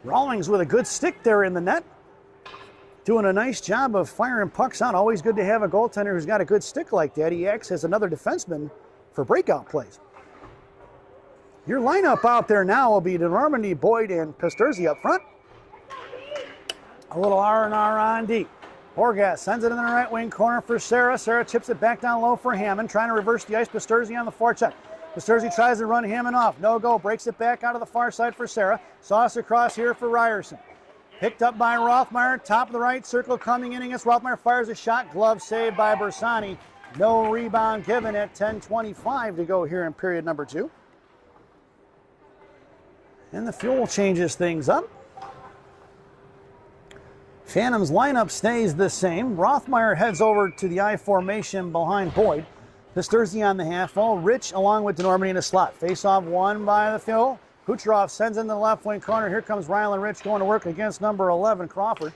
Rawlings with a good stick there in the net. Doing a nice job of firing pucks out. Always good to have a goaltender who's got a good stick like that. He acts as another defenseman for breakout plays. Your lineup out there now will be DeNormandy, Boyd, and Pisturzi up front. A little R&R on D. Orgas sends it in the right wing corner for Sarah. Sarah chips it back down low for Hammond, trying to reverse the ice. Pisturzi on the forecheck. Pisturzi tries to run Hammond off. No go. Breaks it back out of the far side for Sarah. Sauce across here for Ryerson. Picked up by Rothmeyer. Top of the right circle coming in against Rothmeyer. Fires a shot. Glove saved by Bersani. No rebound given at 10:25 to go here in period number 2. And the Fuel changes things up. Phantoms lineup stays the same. Rothmeyer heads over to the I formation behind Boyd. Pisturzi on the half wall. Rich along with DeNormandy in the slot. Face-off won by the Fuel. Kucherov sends in the left wing corner. Here comes Rylan Rich going to work against number 11, Crawford.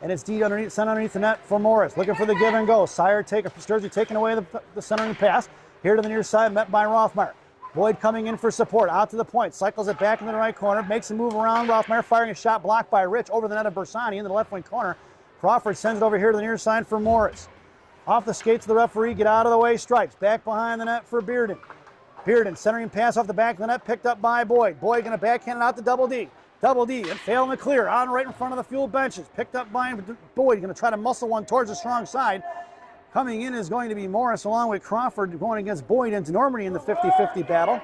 And it's D underneath, sent underneath the net for Morris. Looking for the give and go. Pisturzi taking away the centering pass. Here to the near side, met by Rothmeyer. Boyd coming in for support, out to the point, cycles it back into the right corner, makes a move around Rothmeyer, firing a shot blocked by Rich over the net of Bersani into the left wing corner. Crawford sends it over here to the near side for Morris. Off the skates of the referee, get out of the way, stripes. Back behind the net for Bearden. Bearden centering pass off the back of the net, picked up by Boyd. Boyd going to backhand it out to Double D. Double D, and failing to clear, on right in front of the Fuel benches. Picked up by Boyd, going to try to muscle one towards the strong side. Coming in is going to be Morris along with Crawford going against Boyd and DeNormandy in the 50-50 battle.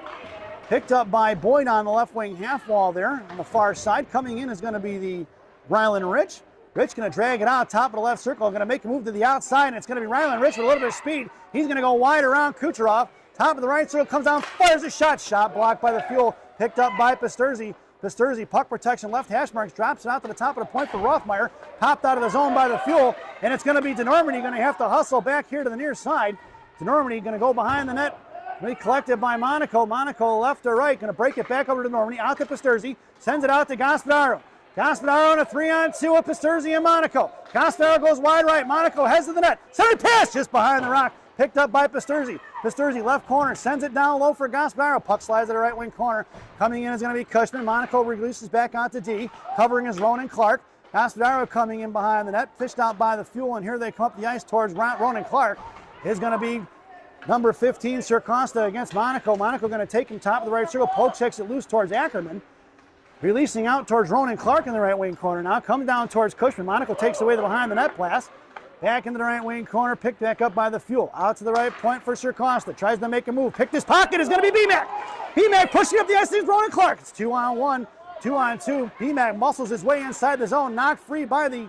Picked up by Boyd on the left wing half wall there on the far side. Coming in is going to be the Rylan Rich. Rich going to drag it out, top of the left circle. Going to make a move to the outside, and it's going to be Rylan Rich with a little bit of speed. He's going to go wide around Kucherov. Top of the right circle, comes down, fires a shot. Shot blocked by the Fuel. Picked up by Pisturzi. Pisturzi, puck protection, left hash marks, drops it out to the top of the point for Rothmeyer. Popped out of the zone by the Fuel, and it's going to be DeNormandy going to have to hustle back here to the near side. DeNormandy going to go behind the net. Be collected by Monaco. Monaco left to right, going to break it back over to DeNormandy. Out to Pisturzi, sends it out to Gospodaro. Gospodaro on a 3-on-2 with Pisturzi and Monaco. Gospodaro goes wide right. Monaco heads to the net. Center pass just behind the rock. picked up by Pasturzi. Pasturzi left corner, sends it down low for Gasparro. Puck slides to the right wing corner. Coming in is going to be Cushman. Monaco releases back out to D. Covering is Ronan Clark. Gasparro coming in behind the net, fished out by the Fuel, and here they come up the ice towards Ronan Clark. Is going to be number 15, Sir Costa against Monaco. Monaco going to take him top of the right circle. Poke checks it loose towards Ackerman. Releasing out towards Ronan Clark in the right wing corner now. Comes down towards Cushman. Monaco takes away the behind the net pass. Back into the right wing corner. Picked back up by the Fuel. Out to the right point for Sir Costa. Tries to make a move. Picked his pocket. Is going to be BMAC. BMAC pushing up the ice. Is Ronan Clark. It's 2-on-1. 2-on-2. BMAC muscles his way inside the zone. Knocked free by the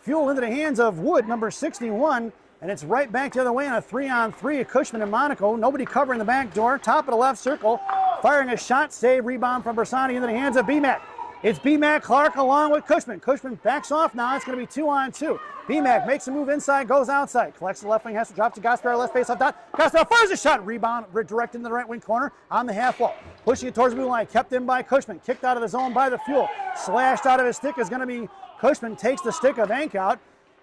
Fuel into the hands of Wood, number 61. And it's right back the other way on a 3-on-3. Cushman and Monaco. Nobody covering the back door. Top of the left circle. Firing a shot. Save. Rebound from Bersani into the hands of BMAC. It's BMAC Clark along with Cushman. Cushman backs off now. It's going to be 2-on-2. BMAC makes a move inside, goes outside. Collects the left wing, has to drop to Gasparro, left face off dot. Gasparro fires a shot. Rebound directed in the right wing corner on the half wall. Pushing it towards the blue line. Kept in by Cushman. Kicked out of the zone by the Fuel. Slashed out of his stick is going to be Cushman. Takes the stick of Ank out.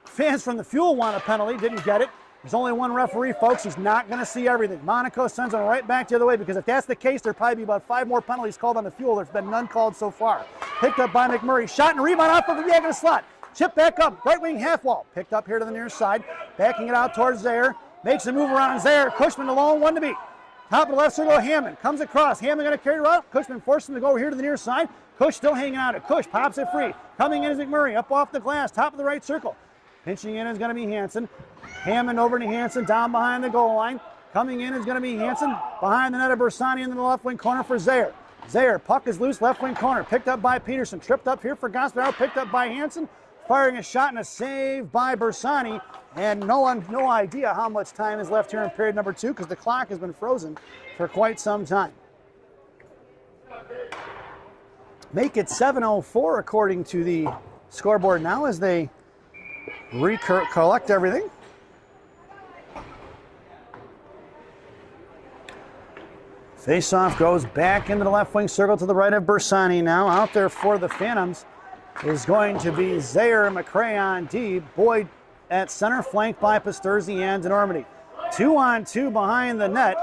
Fans from the Fuel want a penalty. Didn't get it. There's only one referee, folks. He's not going to see everything. Monaco sends him right back the other way because if that's the case, there'll probably be about 5 more penalties called on the Fuel. There's been none called so far. Picked up by McMurray. Shot and rebound off of the diagonal slot. Chip back up. Right wing half wall. Picked up here to the near side. Backing it out towards Zaire. Makes a move around Zaire. Cushman alone, one to beat. Top of the left circle, Hammond. Comes across. Hammond going to carry it out. Cushman forced him to go over here to the near side. Cush still hanging out at Cush. Pops it free. Coming in is McMurray. Up off the glass. Top of the right circle. Pinching in is going to be Hansen. Hammond over to Hansen, down behind the goal line. Coming in is going to be Hansen. Behind the net of Bersani in the left wing corner for Zaire. Zaire, puck is loose, left wing corner. Picked up by Peterson. Tripped up here for Gasparro. Picked up by Hansen. Firing a shot and a save by Bersani. And no idea how much time is left here in period number 2 because the clock has been frozen for quite some time. Make it 7:04 according to the scoreboard now as they collect everything. Face-off goes back into the left wing circle to the right of Bersani now. Out there for the Phantoms is going to be Zaire McCray on D. Boyd at center, flanked by Pasturzi and Normandy. 2-on-2 behind the net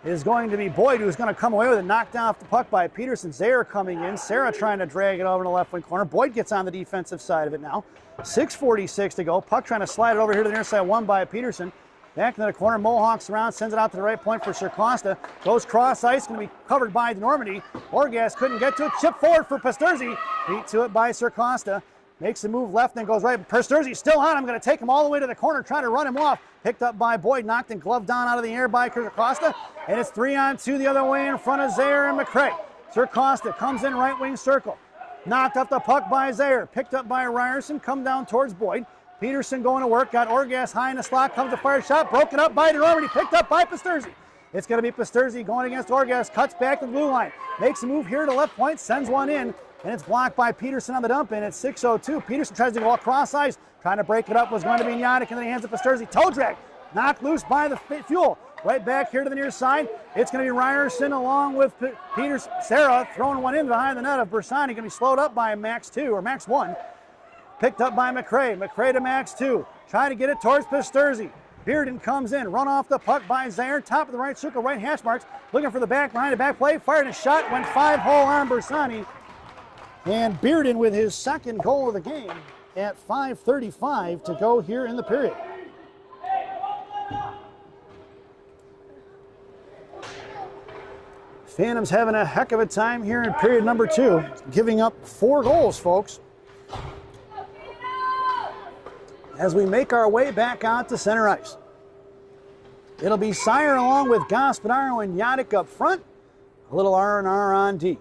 is going to be Boyd, who's going to come away with it. Knocked off the puck by Peterson. Zaire coming in. Sarah trying to drag it over to the left wing corner. Boyd gets on the defensive side of it now. 6:46 to go. Puck trying to slide it over here to the near side. Won by Peterson. Back into the corner. Mohawks around. Sends it out to the right point for Sir Costa. Goes cross ice. Going to be covered by Normandy. Orgas couldn't get to it. Chip forward for Pasturzi. Beat to it by Sir Costa. Makes a move left and goes right. Pasturzi still on. I'm going to take him all the way to the corner. Trying to run him off. Picked up by Boyd. Knocked and gloved down out of the air by Sir Costa. And it's 3-on-2 the other way in front of Zaire and McCray. Sir Costa comes in right wing circle. Knocked up the puck by Zaire. Picked up by Ryerson. Come down towards Boyd. Peterson going to work. Got Orgas high in the slot. Comes to fire shot. Broken up by Normandy. Picked up by Pasturzi. It's going to be Pasturzi going against Orgas. Cuts back to the blue line. Makes a move here to left point. Sends one in. And it's blocked by Peterson on the dump in at 6:02. Peterson tries to go across ice. Trying to break it up was going to be Yannick in the hands of Pasturzi. Toe drag. Knocked loose by the Fuel. Right back here to the near side. It's going to be Ryerson along with Peters. Sarah throwing one in behind the net of Bersani. Going to be slowed up by Max 2 or Max 1. Picked up by McCray. McCray to Max 2. Trying to get it towards Pasturzi. Bearden comes in. Run off the puck by Zaire. Top of the right circle. Right hash marks. Looking for the back behind the back play. Fired a shot. Went 5-hole on Bersani. And Bearden with his second goal of the game at 5:35 to go here in the period. Phantoms having a heck of a time here in period number 2, giving up 4 goals, folks. As we make our way back out to center ice. It'll be Sire along with Gasparro and Yannick up front. A little R&R on D.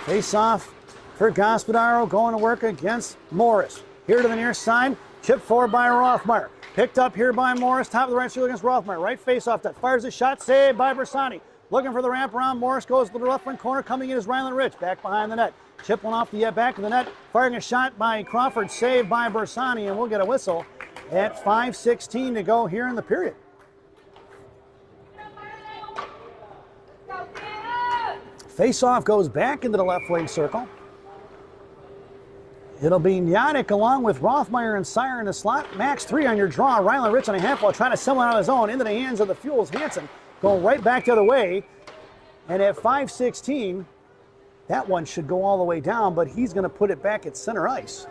Face-off for Gasparro going to work against Morris. Here to the near side, chipped forward by Rothmeyer. Picked up here by Morris, top of the right circle against Rothmeyer. Right face-off that fires a shot, saved by Bersani. Looking for the wrap around, Morris goes to the left wing corner, coming in is Ryland Rich, back behind the net. Chip one off the back of the net, firing a shot by Crawford, saved by Bersani, and we'll get a whistle at 5:16 to go here in the period. Face-off goes back into the left wing circle. It'll be Yannick along with Rothmeyer and Sire in the slot. Max 3 on your draw. Ryland Rich on a half wall trying to sell one on his own into the hands of the Fuels. Hansen going right back the other way. And at 5:16, that one should go all the way down, but he's going to put it back at center ice.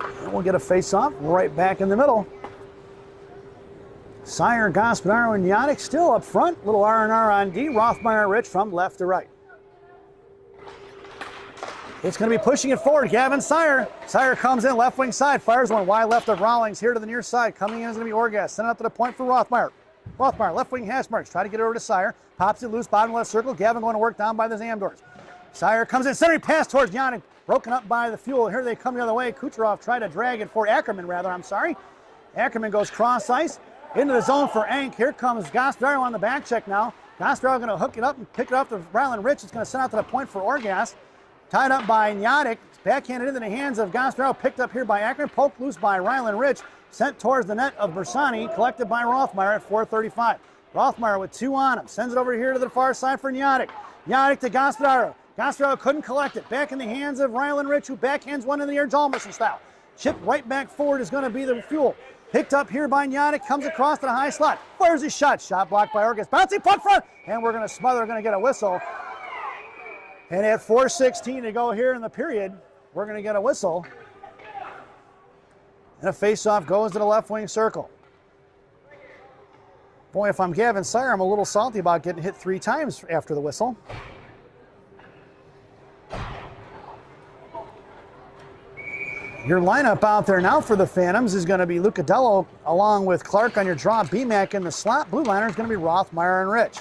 And we'll get a face-off right back in the middle. Sire, Gaspadaro, and Yannick still up front. Little R&R on D. Rothmeyer, Rich from left to right. It's going to be pushing it forward. Gavin Sire. Sire comes in left wing side. Fires one wide left of Rawlings here to the near side. Coming in is going to be Orgaz. Send it up to the point for Rothmeyer. Rothmeyer, left wing hash marks. Try to get it over to Sire. Pops it loose, bottom left circle. Gavin going to work down by the Zamdors. Sire comes in. Centering pass towards Yannick. Broken up by the Fuel. Here they come the other way. Kucherov tried to drag it for Ackerman, I'm sorry. Ackerman goes cross ice into the zone for Ank. Here comes Gaspadaro on the back check now. Gaspadaro going to hook it up and pick it off to Ryland Rich. It's going to send out to the point for Orgaz. Tied up by Yannick, backhanded into the hands of Gasparro, picked up here by Ackerman, poked loose by Ryland Rich, sent towards the net of Bersani, collected by Rothmeyer at 4:35. Rothmeyer with 2 on him, sends it over here to the far side for Yannick. Yannick to Gasparro. Gasparro couldn't collect it. Back in the hands of Ryland Rich, who backhands one in the air, Jalmerson style. Chip right back forward is going to be the Fuel. Picked up here by Yannick, comes across to the high slot. Fires his shot. Shot blocked by Orgaz. Bouncing puck front, and we're going to smother, going to get a whistle. And at 4:16 to go here in the period, we're going to get a whistle. And a face-off goes to the left wing circle. Boy, if I'm Gavin Sire, I'm a little salty about getting hit 3 times after the whistle. Your lineup out there now for the Phantoms is going to be Lucadello along with Clark on your draw. BMAC in the slot. Blue liner is going to be Rothmeyer and Rich.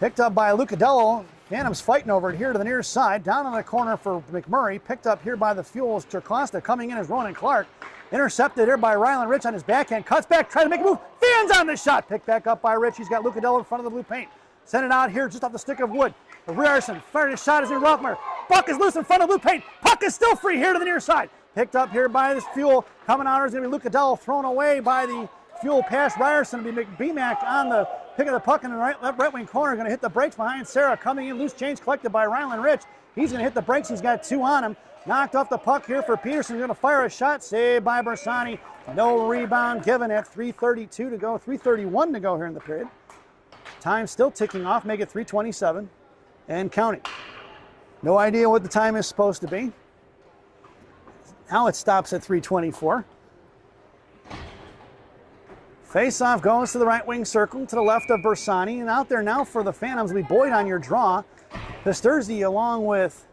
Picked up by Lucadello. Phantoms fighting over it here to the near side. Down on the corner for McMurray. Picked up here by the Fuels. Tercosta coming in as Ronan Clark. Intercepted here by Ryland Rich on his backhand. Cuts back, trying to make a move. Fans on the shot. Picked back up by Rich. He's got Lucadello in front of the blue paint. Send it out here just off the stick of wood. Ryerson fired his shot as in Rothmeyer. Puck is loose in front of blue paint. Puck is still free here to the near side. Picked up here by this Fuel. Coming out is going to be Lucadello, thrown away by the Fuel pass. Ryerson to be BMAC on the pick of the puck in the right wing corner. Going to hit the brakes behind Sarah. Coming in, loose change collected by Ryland Rich. He's going to hit the brakes. He's got 2 on him. Knocked off the puck here for Peterson. Going to fire a shot. Saved by Bersani. No rebound given at 3:32 to go. 3:31 to go here in the period. Time still ticking off. Make it 3:27 and counting. No idea what the time is supposed to be. Now it stops at 3:24. Face-off goes to the right wing circle to the left of Bersani. And out there now for the Phantoms will be Boyd on your draw. Pisterzi along with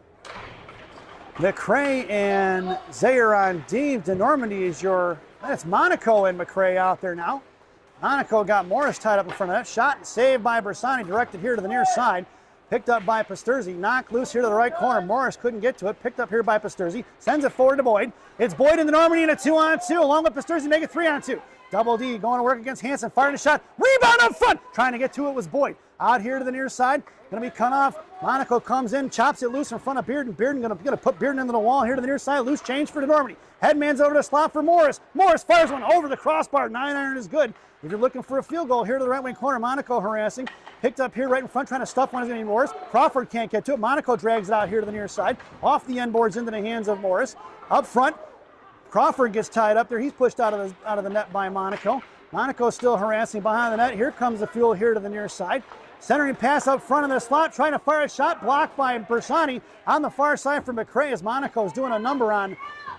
McRae and Zayer on D. DeNormandy is your, that's Monaco and McRae out there now. Monaco got Morris tied up in front of that. Shot and saved by Bersani, directed here to the near side. Picked up by Pisterzi, knocked loose here to the right corner. Morris couldn't get to it. Picked up here by Pisterzi, sends it forward to Boyd. It's Boyd and DeNormandy in a 2-on-2, along with Pisterzi, make it 3-on-2. Double D going to work against Hansen, firing a shot. Rebound up front. Trying to get to it was Boyd. Out here to the near side. Going to be cut off. Monaco comes in, chops it loose in front of Bearden. Bearden going to put Bearden into the wall here to the near side. Loose change for DeNormandy. Headman's over the slot for Morris. Morris fires one over the crossbar. 9-iron is good. If you're looking for a field goal here to the right wing corner, Monaco harassing. Picked up here right in front, trying to stuff one is going to be Morris. Crawford can't get to it. Monaco drags it out here to the near side. Off the end boards into the hands of Morris. Up front, Crawford gets tied up there. He's pushed out of the net by Monaco. Monaco still harassing behind the net. Here comes the Fuel here to the near side. Centering pass up front in the slot, trying to fire a shot, blocked by Bersani on the far side for McRae as Monaco's doing a number on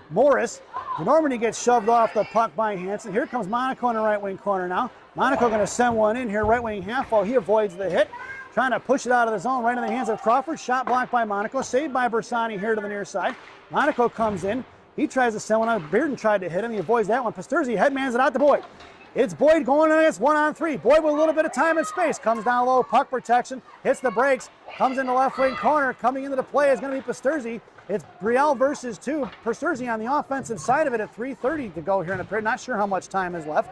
Morris. DeNormandy gets shoved off the puck by Hansen. Here comes Monaco in the right wing corner now. Monaco going to send one in here, right wing half wall. He avoids the hit. Trying to push it out of the zone right in the hands of Crawford. Shot blocked by Monaco, saved by Bersani here to the near side. Monaco comes in. He tries to send one out. Bearden tried to hit him. He avoids that one. Pisterzi headmans it out to Boyd. It's Boyd going against 1-on-3. Boyd with a little bit of time and space. Comes down low, puck protection, hits the brakes, comes into left wing corner. Coming into the play is going to be Pisterzi. It's Brielle versus 2. Pisterzi on the offensive side of it at 3:30 to go here in the period. Not sure how much time is left.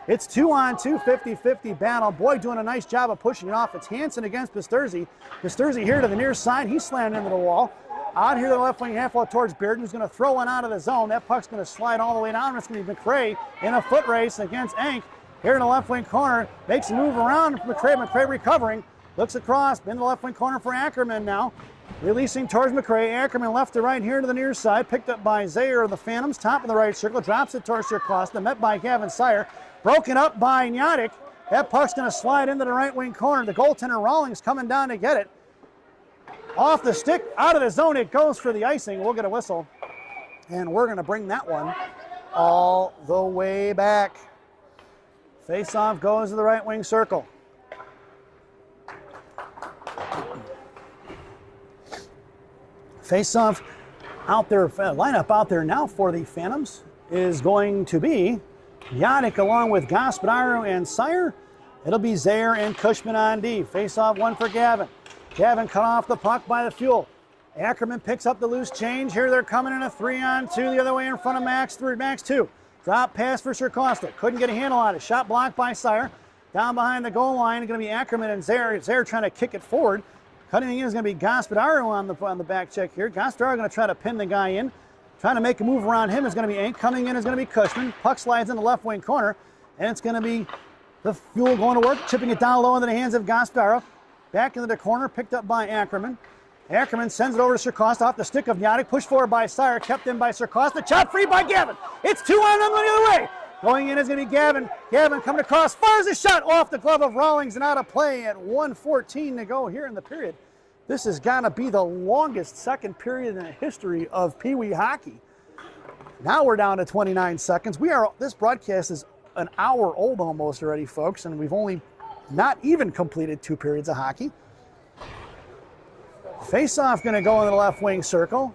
It's 2-on-2, 50-50 battle. Boyd doing a nice job of pushing it off. It's Hansen against Pisterzi. Pisterzi here to the near side. He's slammed into the wall. Out here to the left wing half wall towards Bearden, who's going to throw one out of the zone. That puck's going to slide all the way down. It's going to be McRae in a foot race against Ank. Here in the left wing corner, makes a move around McRae. McRae recovering. Looks across, in the left wing corner for Ackerman now. Releasing towards McRae. Ackerman left to right here to the near side. Picked up by Zayer of the Phantoms. Top of the right circle. Drops it towards Sircosta. Met by Gavin Sire. Broken up by Nyadik. That puck's going to slide into the right wing corner. The goaltender Rawlings coming down to get it. Off the stick, out of the zone it goes for the icing. We'll get a whistle. And we're going to bring that one all the way back. Face-off goes to the right wing circle. Face-off out there, lineup out there now for the Phantoms is going to be Yannick along with Gospodaro and Sire. It'll be Zayer and Cushman on D. Face-off one for Gavin. Gavin cut off the puck by the Fuel. Ackerman picks up the loose change. Here they're coming in a 3-on-2 the other way in front of Max 2. Drop pass for Sircosta. Couldn't get a handle on it. Shot blocked by Sire. Down behind the goal line, going to be Ackerman and Zayer. Zayer trying to kick it forward. Cutting in is going to be Gospodaro on the back check here. Gospodaro going to try to pin the guy in. Trying to make a move around him is going to be Ink. Coming in is going to be Cushman. Puck slides in the left wing corner. And it's going to be the Fuel going to work. Chipping it down low into the hands of Gospodaro. Back into the corner. Picked up by Ackerman. Ackerman sends it over to Sircosta off the stick of Yannick. Pushed forward by Sire. Kept in by Sircosta. Chop free by Gavin. It's 2-on-1 the other way. Going in is going to be Gavin. Gavin coming across. Fires a shot off the glove of Rawlings and out of play at 1:14 to go here in the period. This has got to be the longest second period in the history of Pee Wee hockey. Now we're down to 29 seconds. This broadcast is an hour old almost already, folks, and we've only not even completed 2 periods of hockey. Face-off going to go in the left wing circle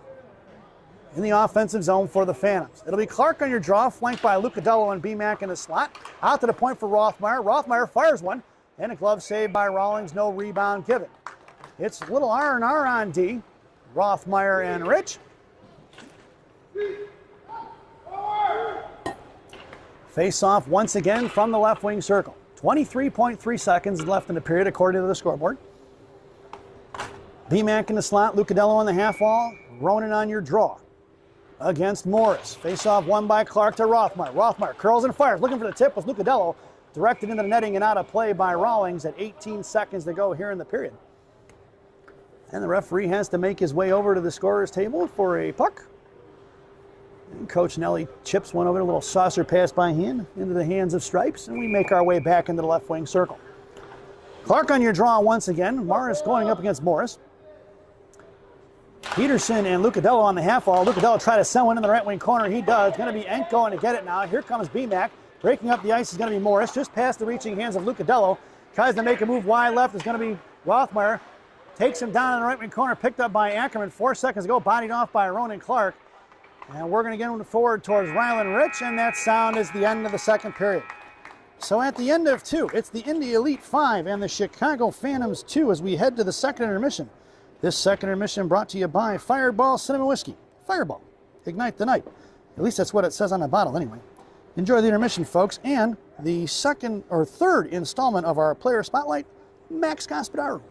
in the offensive zone for the Phantoms. It'll be Clark on your draw, flanked by Lucadello and B-Mac in the slot. Out to the point for Rothmeyer. Rothmeyer fires one, and a glove save by Rawlings. No rebound given. It's little R&R on D. Rothmeyer and Rich. Face-off once again from the left wing circle. 23.3 seconds left in the period according to the scoreboard. B-Mac in the slot, Lucadello on the half wall, Ronan on your draw against Morris. Face-off won by Clark to Rothmeyer. Rothmeyer curls and fires, looking for the tip with Lucadello, directed into the netting and out of play by Rawlings at 18 seconds to go here in the period. And the referee has to make his way over to the scorer's table for a puck. And Coach Nelly chips one over, a little saucer pass by hand into the hands of Stripes, and we make our way back into the left wing circle. Clark on your draw once again. Morris going up against Morris. Peterson and Lucadello on the half wall. Lucadello try to send one in the right wing corner. He does. Going to be Enk going to get it now. Here comes B-Mac. Breaking up the ice is going to be Morris. Just past the reaching hands of Lucadello. Tries to make a move wide left. Is going to be Rothmeyer. Takes him down in the right wing corner. Picked up by Ackerman 4 seconds ago. Bodied off by Ronan Clark. And we're going to get him forward towards Ryland Rich. And that sound is the end of the second period. So at the end of 2, it's the Indy Elite 5 and the Chicago Phantoms 2 as we head to the second intermission. This second intermission brought to you by Fireball Cinnamon Whiskey. Fireball. Ignite the night. At least that's what it says on the bottle anyway. Enjoy the intermission, folks. And the third installment of our player spotlight, Max Gospodaro.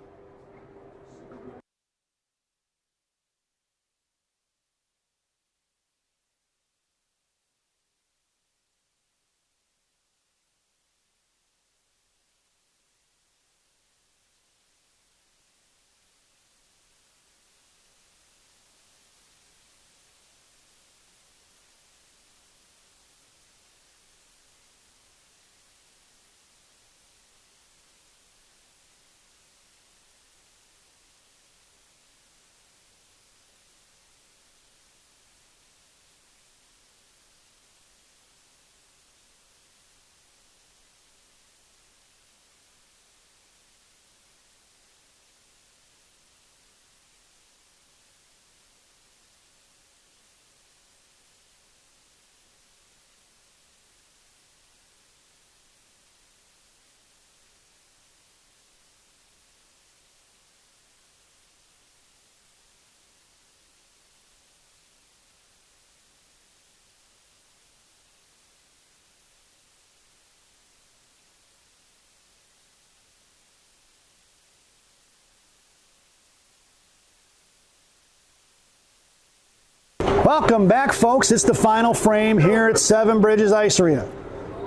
Welcome back, folks. It's the final frame here at Seven Bridges Ice Arena.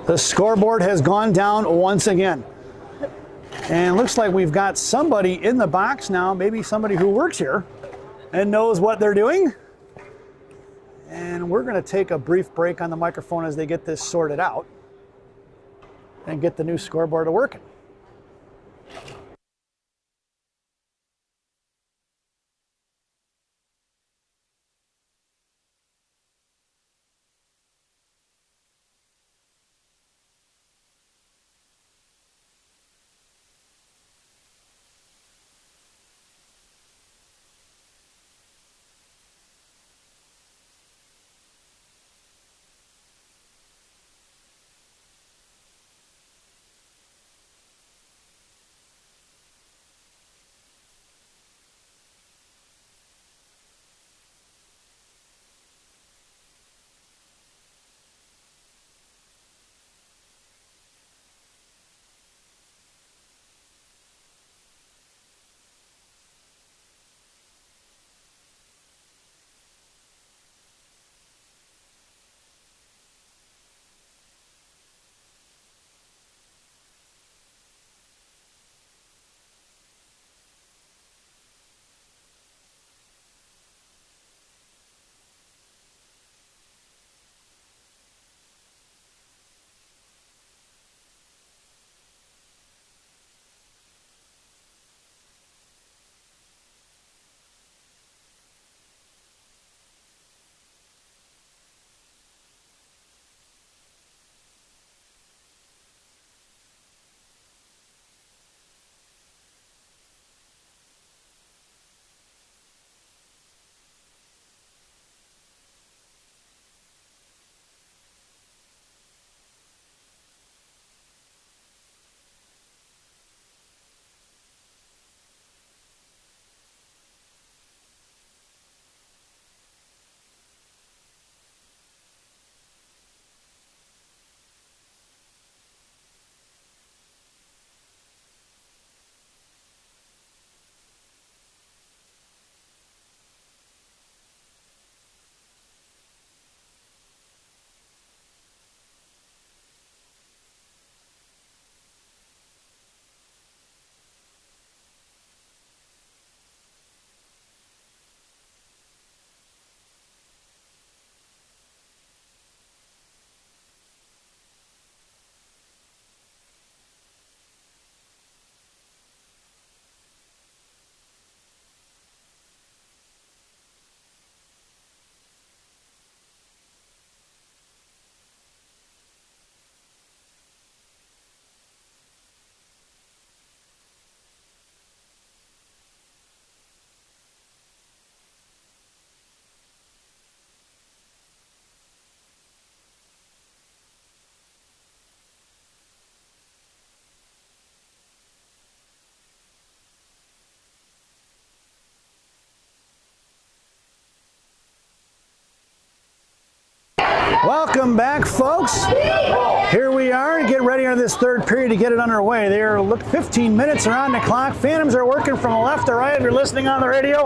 The scoreboard has gone down once again. And looks like we've got somebody in the box now, maybe somebody who works here and knows what they're doing. And we're going to take a brief break on the microphone as they get this sorted out and get the new scoreboard working. Welcome back, folks. Here we are, get ready on this third period to get it underway. They are 15 minutes are on the clock. Phantoms are working from left to right if you're listening on the radio.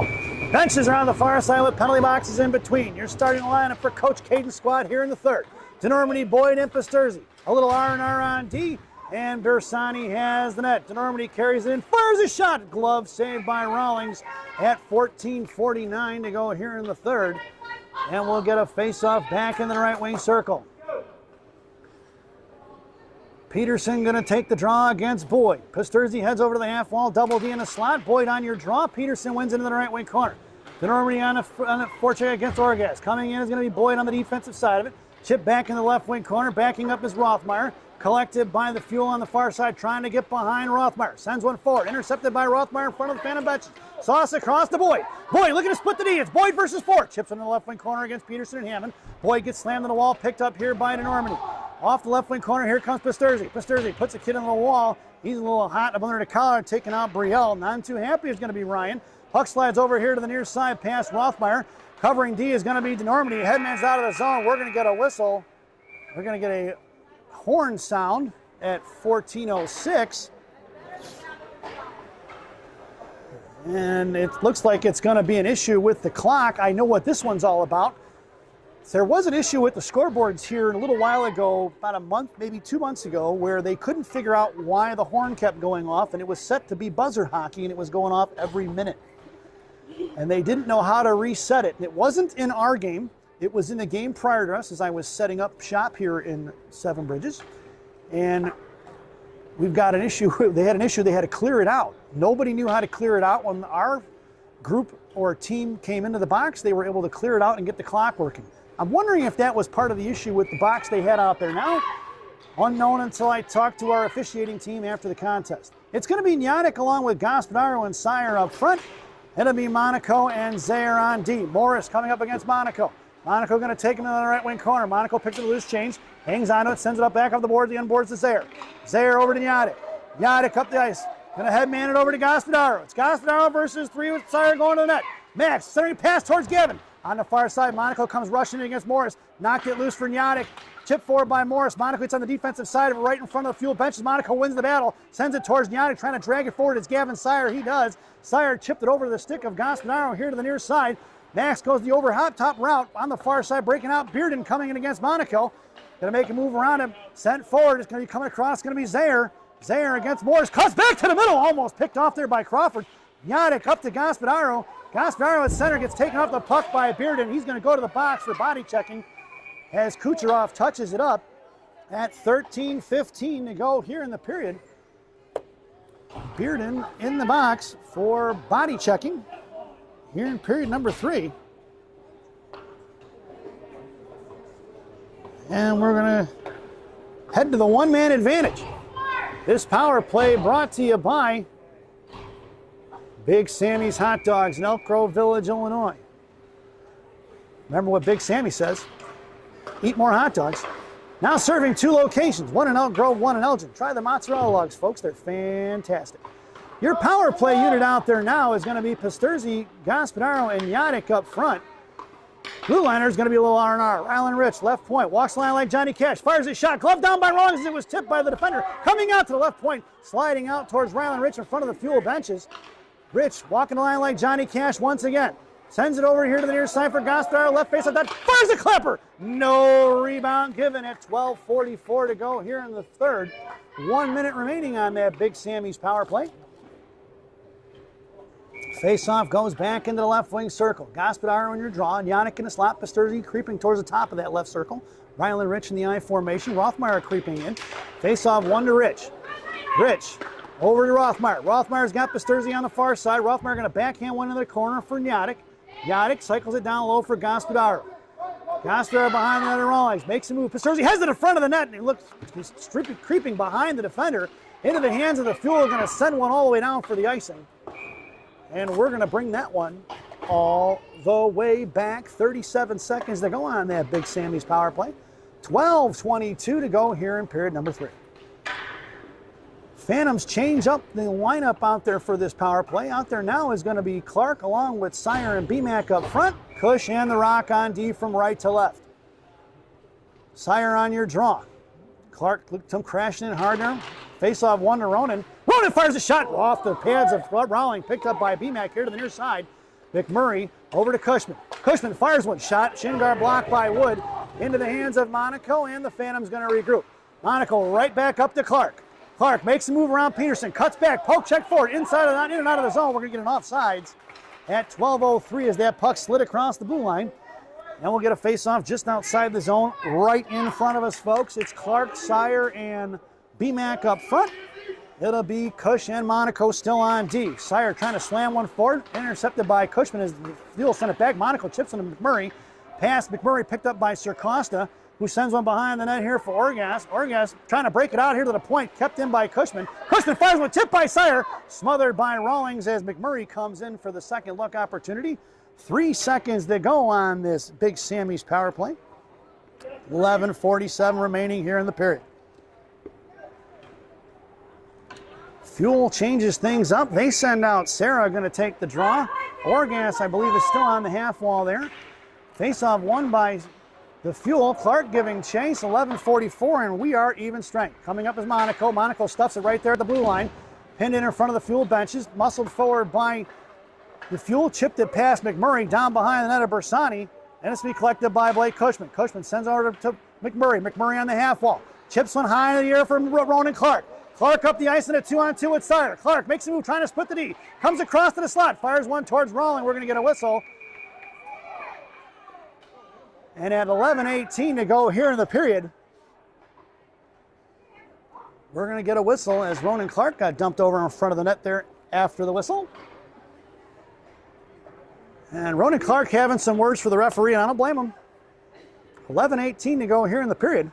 Benches are on the far side with penalty boxes in between. You're starting the lineup for Coach Caden's squad here in the third. DeNormandie, Boyd, and Pasturzi. A little R&R on D, and Bersani has the net. DeNormandie carries it in, fires a shot. Glove saved by Rawlings at 14:49 to go here in the third. And we'll get a face-off back in the right wing circle. Peterson going to take the draw against Boyd. Pasturzi heads over to the half wall, double D in the slot. Boyd on your draw. Peterson wins into the right wing corner. DeNormandie on the forecheck against Orgaz. Coming in is going to be Boyd on the defensive side of it. Chip back in the left wing corner. Backing up is Rothmeyer. Collected by the Fuel on the far side, trying to get behind Rothmeyer. Sends one forward. Intercepted by Rothmeyer in front of the Phantom bench. Sauce across to Boyd. Boyd looking to split the D. It's Boyd versus four. Chips in the left wing corner against Peterson and Hammond. Boyd gets slammed on the wall, picked up here by DeNormandie. Off the left wing corner, here comes Pasturzi. Pasturzi puts a kid on the wall. He's a little hot up under the collar, taking out Brielle. Not too happy is going to be Ryan. Puck slides over here to the near side past Rothmeyer. Covering D is going to be DeNormandie. Headman's out of the zone. We're going to get a whistle. We're going to get a horn sound at 14:06. And it looks like it's going to be an issue with the clock. I know what this one's all about. There was an issue with the scoreboards here a little while ago, about a month, maybe 2 months ago, where they couldn't figure out why the horn kept going off, and it was set to be buzzer hockey, and it was going off every minute. And they didn't know how to reset it. It wasn't in our game. It was in the game prior to us as I was setting up shop here in Seven Bridges. And we've got an issue. They had an issue. They had to clear it out. Nobody knew how to clear it out. When our group or team came into the box, they were able to clear it out and get the clock working. I'm wondering if that was part of the issue with the box they had out there now. Unknown until I talked to our officiating team after the contest. It's going to be Nyadik along with Gospodaro and Sire up front. It'll be Monaco and Zaire on D. Morris coming up against Monaco. Monaco going to take him in the right wing corner. Monaco picks up the loose change, hangs onto it, sends it up back off the board. The unboards to Zaire. Zaire over to Nyadik. Nyadik up the ice. Going to headman it over to Gospodaro. It's Gospodaro versus 3 with Sire going to the net. Max centering pass towards Gavin. On the far side, Monaco comes rushing in against Morris. Knocked it loose for Nyadik. Chip forward by Morris. Monaco gets on the defensive side of it, right in front of the fuel benches. Monaco wins the battle. Sends it towards Nyadik, trying to drag it forward. It's Gavin Sire. He does. Sire chipped it over to the stick of Gospodaro here to the near side. Max goes the over hot top route on the far side, breaking out. Bearden coming in against Monaco. Going to make a move around him. Sent forward. It's going to be coming across. It's going to be Zaire. Zaire against Morris. Cuts back to the middle. Almost picked off there by Crawford. Nyadik up to Gospodaro. Gospodaro at center gets taken off the puck by Bearden. He's going to go to the box for body checking as Kucherov touches it up at 13:15 to go here in the period. Bearden in the box for body checking here in period number 3. And we're going to head to the one-man advantage. This power play brought to you by Big Sammy's Hot Dogs in Elk Grove Village, Illinois. Remember what Big Sammy says. Eat more hot dogs. Now serving 2 locations, one in Elk Grove, one in Elgin. Try the mozzarella logs, folks. They're fantastic. Your power play unit out there now is going to be Pasturzi, Gospodaro, and Nyadik up front. Blue liner is going to be a little R&R. Rylan Rich, left point, walks the line like Johnny Cash, fires his shot, glove down by Rawlings as it was tipped by the defender. Coming out to the left point, sliding out towards Rylan Rich in front of the fuel benches. Rich walking the line like Johnny Cash once again. Sends it over here to the near side for Gospodaro. Left face of that. Fires a clipper. No rebound given at 12:44 to go here in the third. 1 minute remaining on that Big Sammy's power play. Face-off goes back into the left wing circle. Gospodaro in your draw. Yannick in the slot. Pasturzi creeping towards the top of that left circle. Rylan Rich in the I formation. Rothmeyer creeping in. Face-off 1 to Rich. Rich over to Rothmeyer. Rothmeyer's got Pasturzi on the far side. Rothmeyer going to backhand one into the corner for Nyadik. Nyadik cycles it down low for Gospodaro. Gospodaro behind the net of Rawlings. Makes a move. Pasturzi has it in front of the net, and he looks, he's creeping behind the defender into the hands of the Fuel. Going to send one all the way down for the icing. And we're going to bring that one all the way back. 37 seconds to go on that Big Sammy's power play. 12:22 to go here in period number 3. Phantoms change up the lineup out there for this power play. Out there now is going to be Clark along with Sire and BMAC up front. Cush and the Rock on D from right to left. Sire on your draw. Clark looked him crashing in hard there. Face-off 1 to Ronan. Ronan fires a shot off the pads of Rowling, picked up by BMAC here to the near side. McMurray over to Cushman. Cushman fires one shot. Shin guard blocked by Wood into the hands of Monaco, and the Phantom's going to regroup. Monaco right back up to Clark. Clark makes a move around Peterson, cuts back, poke check forward, inside of in and out of the zone. We're going to get an offsides at 12:03 as that puck slid across the blue line. And we'll get a face-off just outside the zone, right in front of us, folks. It's Clark, Sire, and BMAC up front. It'll be Cush and Monaco still on D. Sire trying to slam one forward, intercepted by Cushman as the Fuel sent it back. Monaco chips into McMurray. Pass McMurray picked up by Sir Costa, who sends one behind the net here for Orgas. Orgas trying to break it out here to the point, kept in by Cushman. Cushman fires one, tipped by Sire, smothered by Rawlings as McMurray comes in for the second look opportunity. 3 seconds to go on this Big Sammy's power play. 11:47 remaining here in the period. Fuel changes things up. They send out Sarah, going to take the draw. Orgas, I believe, is still on the half wall there. Face-off won by the Fuel. Clark giving chase, 11:44, and we are even strength. Coming up is Monaco. Monaco stuffs it right there at the blue line. Pinned in front of the Fuel benches. Muscled forward by the Fuel. Chipped it past McMurray, down behind the net of Bersani. And it's to be collected by Blake Cushman. Cushman sends over to McMurray. McMurray on the half wall. Chips one high in the air from Ronan Clark. Clark up the ice in a 2-on-2 with Sire. Clark makes a move trying to split the D. Comes across to the slot. Fires one towards Rawling. We're going to get a whistle. And at 11:18 to go here in the period, we're going to get a whistle as Ronan Clark got dumped over in front of the net there after the whistle. And Ronan Clark having some words for the referee, and I don't blame him. 11:18 to go here in the period.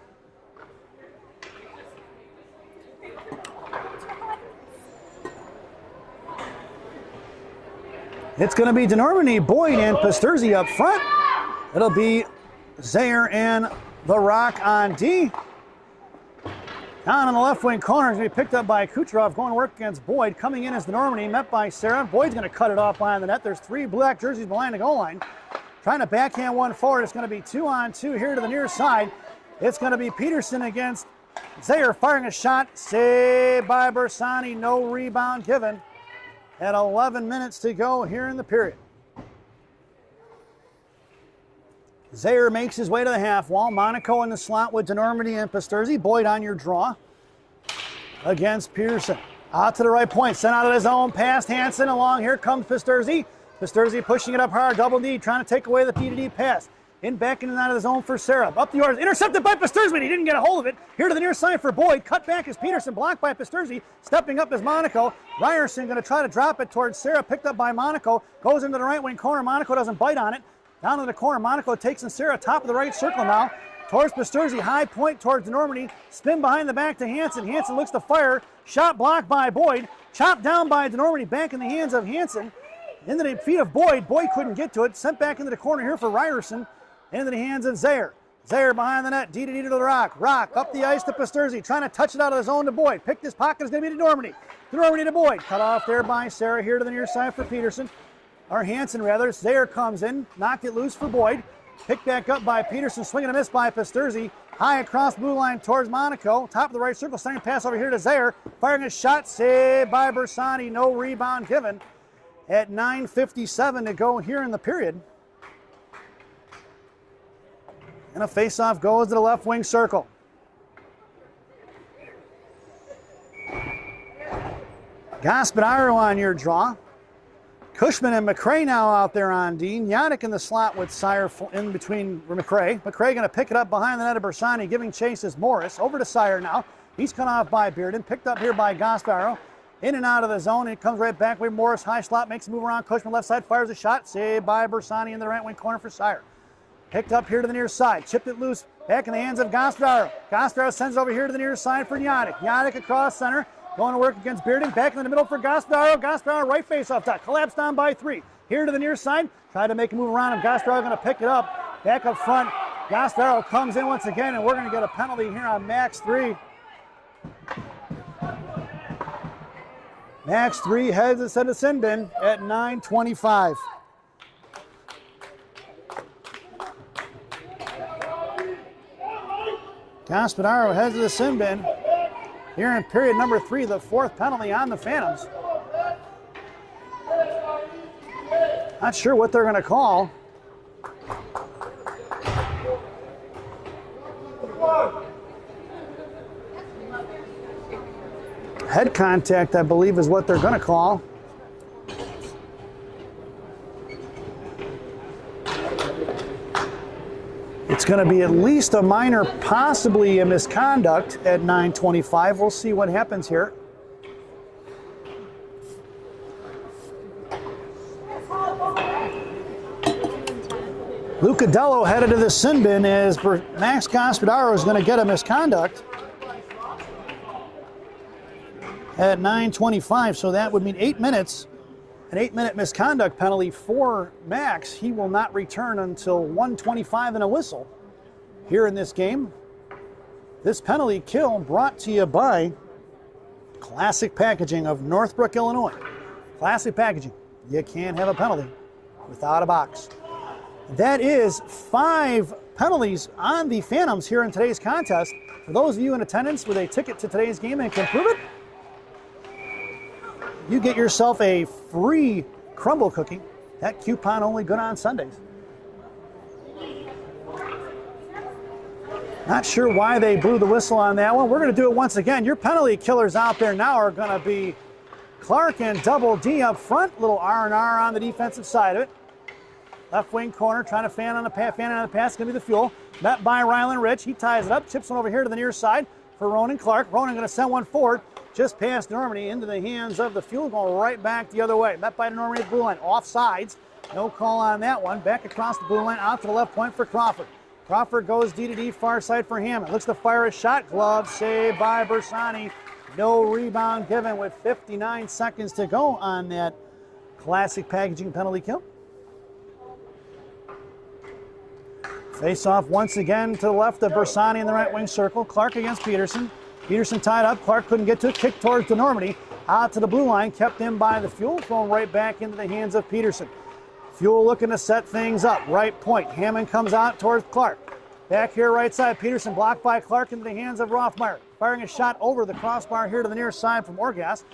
It's going to be DeNormandie, Boyd, and Pasterzi up front. It'll be Zaire and the Rock on D. Down in the left wing corner is going to be picked up by Kucherov, going to work against Boyd. Coming in as DeNormandie, met by Sarah. Boyd's going to cut it off behind the net. There's 3 black jerseys behind the goal line. Trying to backhand one forward. It's going to be 2-on-2 here to the near side. It's going to be Peterson against Zaire, firing a shot. Saved by Bersani. No rebound given. At 11 minutes to go here in the period. Zaire makes his way to the half wall. Monaco in the slot with DeNormandie and Pasterzi. Boyd on your draw against Pearson. Out to the right point, sent out of his own, past Hansen. Along here comes Pasterzi. Pasterzi pushing it up hard, double D, trying to take away the D-to-D pass. In back in and out of the zone for Sarah. Up the orders, intercepted by Pasterzi, but he didn't get a hold of it. Here to the near side for Boyd. Cut back is Peterson, blocked by Pasterzi. Stepping up is Monaco. Ryerson going to try to drop it towards Sarah, picked up by Monaco. Goes into the right wing corner. Monaco doesn't bite on it. Down in the corner, Monaco takes in Sarah, top of the right circle now. Towards Pasterzi, high point towards DeNormandie. Spin behind the back to Hansen. Hansen looks to fire. Shot blocked by Boyd. Chopped down by DeNormandie, back in the hands of Hansen. Into the feet of Boyd. Boyd couldn't get to it. Sent back into the corner here for Ryerson. Into the hands of Zaire. Zaire behind the net. D-to-D to the Rock. Rock up the ice to Pasterzi. Trying to touch it out of the zone to Boyd. Picked his pocket. Is going to be DeNormandie. DeNormandie to Boyd. Cut off there by Sarah. Here to the near side for Peterson. Or Hansen rather. Zaire comes in. Knocked it loose for Boyd. Picked back up by Peterson. Swinging a miss by Pasterzi. High across blue line towards Monaco. Top of the right circle. Sending a pass over here to Zaire. Firing a shot. Saved by Bersani. No rebound given. At 9:57 to go here in the period. And a face-off goes to the left wing circle. Gaspedaro on your draw. Cushman and McRae now out there on D. Yannick in the slot with Sire in between McRae. McRae going to pick it up behind the net of Bersani, giving chase is Morris. Over to Sire now. He's cut off by Bearden. Picked up here by Gaspedaro. In and out of the zone. It comes right back with Morris. High slot, makes a move around. Cushman left side, fires a shot. Saved by Bersani in the right wing corner for Sire. Picked up here to the near side. Chipped it loose. Back in the hands of Gaspedaro. Gaspedaro sends over here to the near side for Yannick. Yannick across center. Going to work against Bearden. Back in the middle for Gaspedaro. Gaspedaro right face off top. Collapsed down by 3. Here to the near side. Tried to make a move around him. Gaspedaro going to pick it up. Back up front. Gaspedaro comes in once again, and we're going to get a penalty here on Max 3. Max 3 heads it to the sin bin at 9:25. Gaspedaro heads to the sin bin. Here in period number 3, the 4th penalty on the Phantoms. Not sure what they're going to call. Head contact, I believe, is what they're going to call. It's going to be at least a minor, possibly a misconduct at 9:25. We'll see what happens here. Lucadello headed to the sin bin as Max Gaspedaro is going to get a misconduct at 9:25, so that would mean 8 minutes. An 8-minute misconduct penalty for Max. He will not return until 1:25 and a whistle here in this game. This penalty kill brought to you by Classic Packaging of Northbrook, Illinois. Classic Packaging. You can't have a penalty without a box. That is 5 penalties on the Phantoms here in today's contest. For those of you in attendance with a ticket to today's game and can prove it, you get yourself a free crumble cookie. That coupon only good on Sundays. Not sure why they blew the whistle on that one. We're going to do it once again. Your penalty killers out there now are going to be Clark and Double D up front. Little R&R on the defensive side of it. Left wing corner trying to fan on the pass. Going to be the Fuel. Met by Rylan Rich. He ties it up. Chips one over here to the near side for Ronan Clark. Ronan going to send one forward. Just past Normandy into the hands of the Fuel. Going right back the other way. Met by Normandy at the blue line. Offsides. No call on that one. Back across the blue line. Out to the left point for Crawford. Crawford goes D to D, far side for Hammond. Looks to fire a shot. Glove saved by Bersani. No rebound given with 59 seconds to go on that classic packaging penalty kill. Face off once again to the left of Bersani in the right wing circle. Clark against Peterson. Peterson tied up. Clark couldn't get to it. Kick towards DeNormandy. Out to the blue line. Kept in by the Fuel. Thrown right back into the hands of Peterson. Fuel looking to set things up. Right point. Hammond comes out towards Clark. Back here right side. Peterson blocked by Clark into the hands of Rothmeyer. Firing a shot over the crossbar here to the near side from Orgas.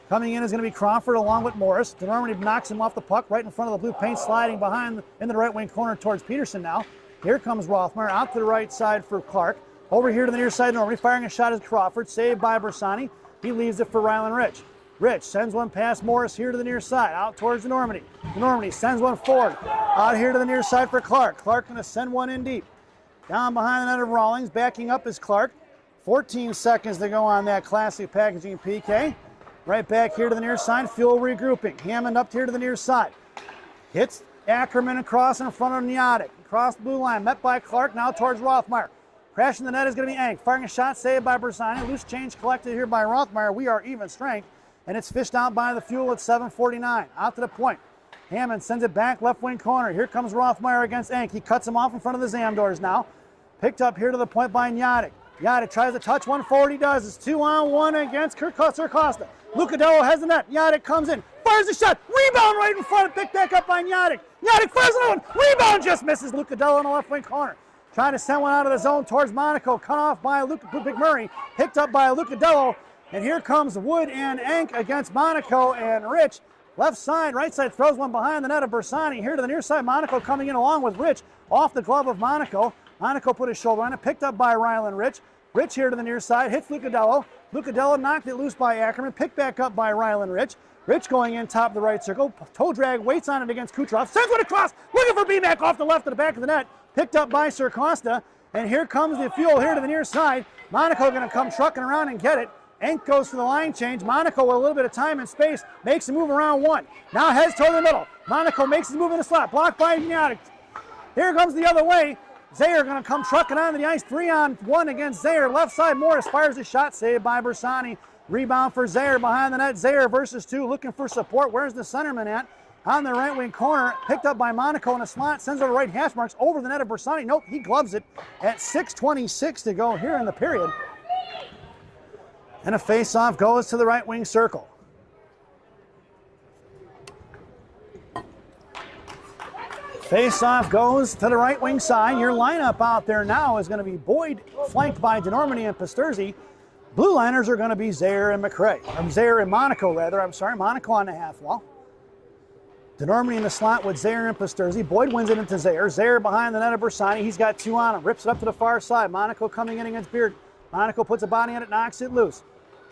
Coming in is going to be Crawford along with Morris. DeNormandy knocks him off the puck right in front of the blue paint, sliding behind into the right wing corner towards Peterson now. Here comes Rothmeyer out to the right side for Clark. Over here to the near side, DeNormandy firing a shot at Crawford. Saved by Bersani. He leaves it for Rylan Rich. Rich sends one past Morris here to the near side, out towards DeNormandy. DeNormandy sends one forward, out here to the near side for Clark. Clark going to send one in deep. Down behind the net of Rawlings, backing up is Clark. 14 seconds to go on that classic packaging PK. Right back here to the near side, Fuel regrouping. Hammond up here to the near side. Hits Ackerman across in front of Nyadik. Across the blue line, met by Clark, now towards Rothmeyer. Crashing the net is going to be Ank. Firing a shot, saved by Bersani. Loose change collected here by Rothmeyer. We are even strength. And it's fished out by the Fuel at 7:49. Out to the point. Hammond sends it back left wing corner. Here comes Rothmeyer against Ank. He cuts him off in front of the Zamdors now. Picked up here to the point by Nyadik. Nyadik tries to touch one forward. He does. It's 2-on-1 against Costa. Lucadello has the net. Nyadik comes in. Fires a shot. Rebound right in front. Picked back up by Nyadik. Nyadik fires another one. Rebound just misses. Lucadello in the left wing corner. Trying to send one out of the zone towards Monaco. Cut off by McMurray. Picked up by Lucadello. And here comes Wood and Ank against Monaco and Rich. Left side, right side throws one behind the net of Bersani. Here to the near side, Monaco coming in along with Rich. Off the glove of Monaco. Monaco put his shoulder on it. Picked up by Rylan Rich. Rich here to the near side. Hits Lucadello. Lucadello knocked it loose by Ackerman. Picked back up by Rylan Rich. Rich going in top of the right circle. Toe drag, waits on it against Kucherov. Sends one across. Looking for BMAC off the left of the back of the net. Picked up by Sir Costa. And here comes the Fuel here to the near side. Monaco going to come trucking around and get it. Ank goes for the line change. Monaco with a little bit of time and space makes a move around one. Now heads toward the middle. Monaco makes his move in the slot. Blocked by Nyadik. Here comes the other way. Zaire going to come trucking onto the ice. 3-on-1 against Zaire. Left side, Morris fires a shot. Saved by Bersani. Rebound for Zaire behind the net. Zaire versus two, looking for support. Where's the centerman at? On the right wing corner. Picked up by Monaco in a slot. Sends it to right hash marks over the net of Bersani. Nope, he gloves it at 6:26 to go here in the period. And a face-off goes to the right wing circle. Face-off goes to the right wing side. Your lineup out there now is going to be Boyd, flanked by DeNormandy and Pasterzi. Blue liners are going to be Zaire and McRae. Zaire and Monaco, rather. I'm sorry, Monaco on the half wall. DeNormandy in the slot with Zaire and Pasterzi. Boyd wins it into Zaire. Zaire behind the net of Bersani. He's got two on him. Rips it up to the far side. Monaco coming in against Beard. Monaco puts a body on it, knocks it loose.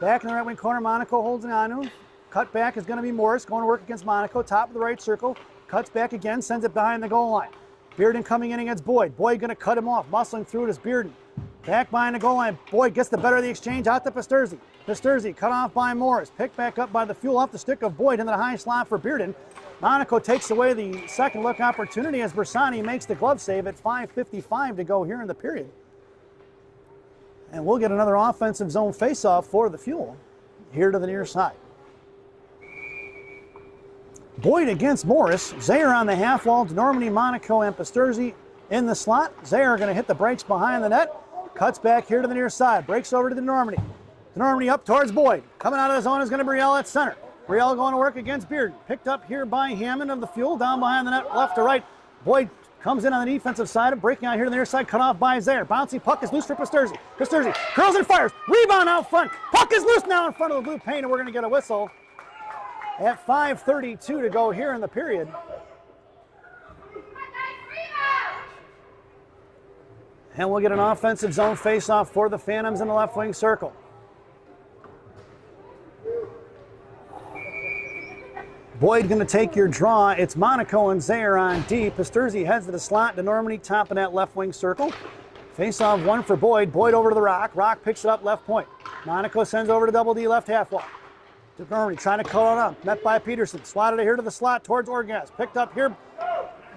Back in the right wing corner, Monaco holds it on to him. Cut back is going to be Morris, going to work against Monaco. Top of the right circle. Cuts back again, sends it behind the goal line. Bearden coming in against Boyd. Boyd going to cut him off. Muscling through it is Bearden. Back behind the goal line. Boyd gets the better of the exchange out to Pasterzi. Pasterzi cut off by Morris. Picked back up by the Fuel off the stick of Boyd into the high slot for Bearden. Monaco takes away the second look opportunity as Bersani makes the glove save at 5:55 to go here in the period. And we'll get another offensive zone faceoff for the Fuel here to the near side. Boyd against Morris. Zaire on the half wall. DeNormandy, Monaco, and Pasterzi in the slot. Zaire going to hit the brakes behind the net. Cuts back here to the near side. Breaks over to DeNormandy. DeNormandy up towards Boyd. Coming out of the zone is going to be Brielle at center. Brielle going to work against Beard. Picked up here by Hammond of the Fuel. Down behind the net, left to right. Boyd comes in on the defensive side. Breaking out here to the near side. Cut off by Zaire. Bouncy puck is loose for Pasterzi. Pasterzi curls and fires. Rebound out front. Puck is loose now in front of the blue paint, and we're going to get a whistle at 5:32 to go here in the period. And we'll get an offensive zone face-off for the Phantoms in the left wing circle. Boyd going to take your draw. It's Monaco and Zaire on D. Pasturzi heads to the slot to Normandy, top of that left wing circle. Face-off one for Boyd. Boyd over to the Rock. Rock picks it up left point. Monaco sends over to double D left half wall. To Normandy, trying to call it up. Met by Peterson. Swatted it here to the slot towards Orgas. Picked up here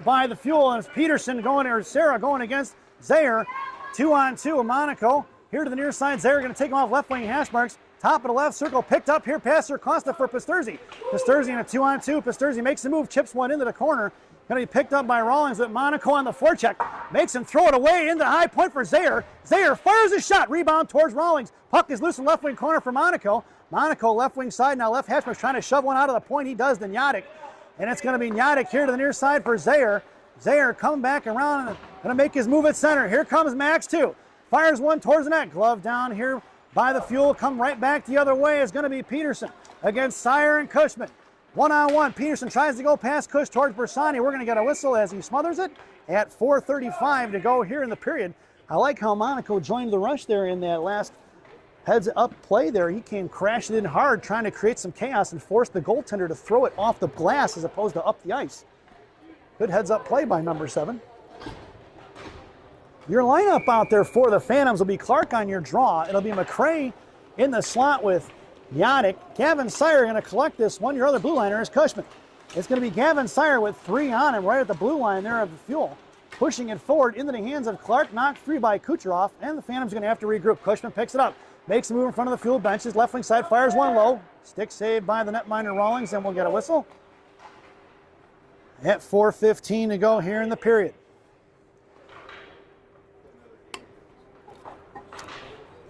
by the Fuel, and it's Peterson going, or Sarah going against Zaire. 2-on-2 of Monaco. Here to the near side. Zaire going to take him off left wing hash marks. Top of the left circle, picked up here, passer Costa for Pasturzi. Pasturzi in a 2-on-2. Pasturzi makes the move, chips one into the corner. Going to be picked up by Rawlings with Monaco on the forecheck. Makes him throw it away into high point for Zaire. Zaire fires a shot, rebound towards Rawlings. Puck is loose in left wing corner for Monaco. Monaco left wing side, now left hash marks trying to shove one out of the point. He does to Nyadik. And it's going to be Nyadik here to the near side for Zaire. Zaire coming back around and going to make his move at center. Here comes Max too. Fires one towards the net. Glove down here by the Fuel. Come right back the other way is going to be Peterson against Sire and Cushman. 1-on-1. Peterson tries to go past Cush towards Bersani. We're going to get a whistle as he smothers it at 4:35 to go here in the period. I like how Monaco joined the rush there in that last heads-up play there. He came crashing in hard, trying to create some chaos and force the goaltender to throw it off the glass as opposed to up the ice. Good heads-up play by number 7. Your lineup out there for the Phantoms will be Clark on your draw. It'll be McRae in the slot with Yannick. Gavin Sire going to collect this one. Your other blue liner is Cushman. It's going to be Gavin Sire with 3 on him right at the blue line there of the Fuel. Pushing it forward into the hands of Clark. Knocked free by Kucherov. And the Phantoms going to have to regroup. Cushman picks it up. Makes a move in front of the Fuel benches. Left wing side fires one low. Stick saved by the netminder Rawlings. And we'll get a whistle. At 4:15 to go here in the period.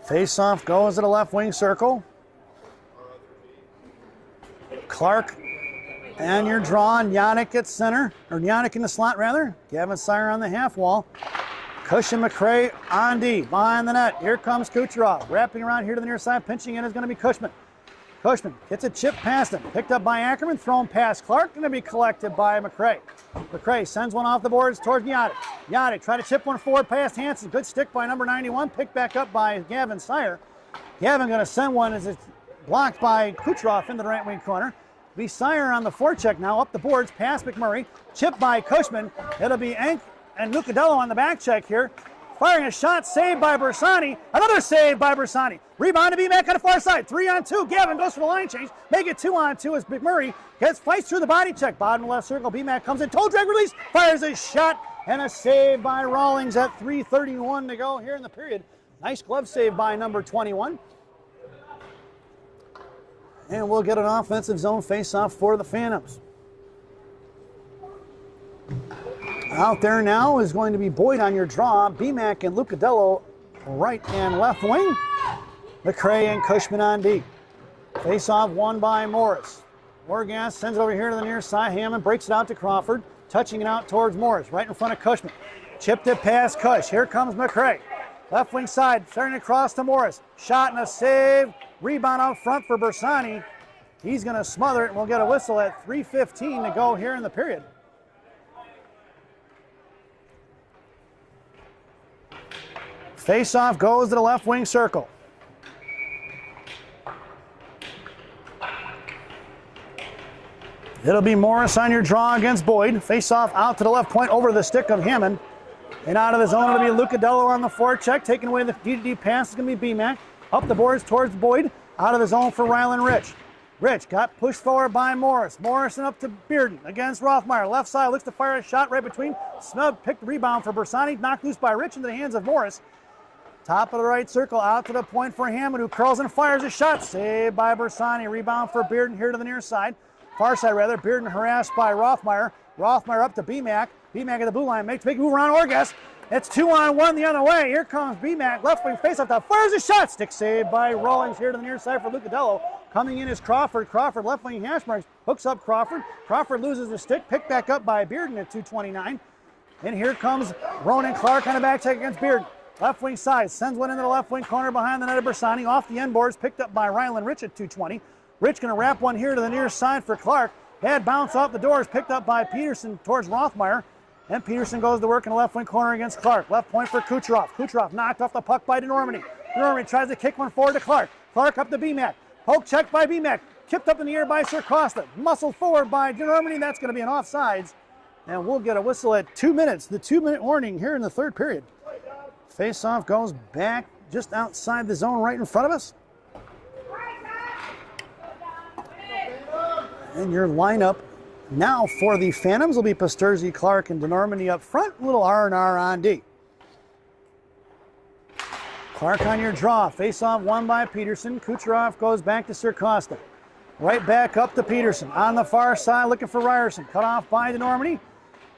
Face-off goes to the left wing circle. Clark and your draw. Yannick at center, or Yannick in the slot rather. Gavin Sire on the half wall. Cushman McRae on D, behind the net. Here comes Kucherov. Wrapping around here to the near side. Pinching in is going to be Cushman. Cushman gets a chip past him. Picked up by Ackerman, thrown past Clark. Going to be collected by McRae. McRae sends one off the boards towards Yannick. Yannick try to chip one forward past Hansen. Good stick by number 91. Picked back up by Gavin Sire. Gavin going to send one as it's blocked by Kucherov into the right wing corner. Be Sire on the forecheck now, up the boards, past McMurray. Chip by Cushman. It'll be Enk and Lucadello on the back check here. Firing a shot, saved by Bersani. Another save by Bersani. Rebound to be back on the far side. 3-on-2. Gavin goes for the line change. Make it 2-on-2 as McMurray fights through the body check. Bottom left circle. B-Mac comes in. Toe drag release. Fires a shot and a save by Rawlings at 3:31 to go here in the period. Nice glove save by number 21. And we'll get an offensive zone face-off for the Phantoms. Out there now is going to be Boyd on your draw. B-Mac and Lucadello right and left wing. McRae and Cushman on D. Face-off won by Morris. Orgas sends it over here to the near side. Hammond breaks it out to Crawford. Touching it out towards Morris, right in front of Cushman. Chipped it past Cush. Here comes McRae. Left wing side, starting across to Morris. Shot and a save. Rebound out front for Bersani. He's going to smother it, and we'll get a whistle at 3:15 to go here in the period. Face-off goes to the left wing circle. It'll be Morris on your draw against Boyd. Face-off out to the left point over the stick of Hammond. And out of the zone, it'll be Lucadello on the forecheck. Taking away the D-to-D pass is going to be B-Mac. Up the boards towards Boyd. Out of the zone for Rylan Rich. Rich got pushed forward by Morris. Morrison up to Bearden against Rothmeyer. Left side looks to fire a shot right between. Snub picked the rebound for Bersani. Knocked loose by Rich into the hands of Morris. Top of the right circle, out to the point for Hammond, who curls and fires a shot. Saved by Bersani. Rebound for Bearden here to the near side. Far side rather. Bearden harassed by Rothmeyer. Rothmeyer up to B-Mac. B-Mac at the blue line. Makes a big move around Orgas. It's 2-on-1 the other way. Here comes B-Mac. Left wing face off top. Fires a shot. Stick saved by Rawlings here to the near side for Lucadello. Coming in is Crawford. Crawford left wing hash marks. Hooks up Crawford. Crawford loses the stick. Picked back up by Bearden at 2:29. And here comes Ronan Clark on the back check against Bearden. Left wing side. Sends one into the left wing corner behind the net of Bersani. Off the end boards. Picked up by Rylan Rich at 2:20. Rich going to wrap one here to the near side for Clark. Bad bounce off the doors. Picked up by Peterson towards Rothmeyer. And Peterson goes to work in the left wing corner against Clark. Left point for Kucherov. Kucherov knocked off the puck by DeNormandie. DeNormandie tries to kick one forward to Clark. Clark up to BMAC. Poke check by BMAC. Kipped up in the air by Sir Costa. Muscled forward by DeNormandie. That's going to be an offsides. And we'll get a whistle at 2 minutes. The 2-minute warning here in the third period. Face-off goes back just outside the zone right in front of us. And your lineup now for the Phantoms will be Pasturzi, Clark, and DeNormandie up front. A little R&R on D. Clark on your draw. Face-off won by Peterson. Kucherov goes back to Sir Costa. Right back up to Peterson. On the far side looking for Ryerson. Cut off by DeNormandie.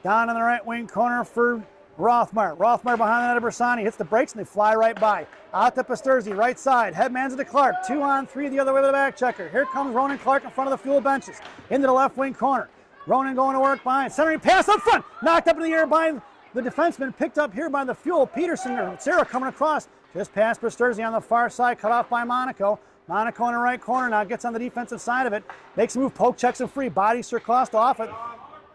Down in the right wing corner for Rothmar. Rothmar behind the net of Bersani. Hits the brakes and they fly right by. Out to Pasturzi, right side. Headmans it to Clark. 2-on-3 the other way with the back checker. Here comes Ronan Clark in front of the Fuel benches. Into the left wing corner. Ronan going to work behind. Centering pass up front. Knocked up in the air by the defenseman. Picked up here by the Fuel. Peterson or Sarah coming across. Just past Pasturzi on the far side. Cut off by Monaco. Monaco in the right corner now. Gets on the defensive side of it. Makes a move. Poke checks him free. Body Sir Costa off it.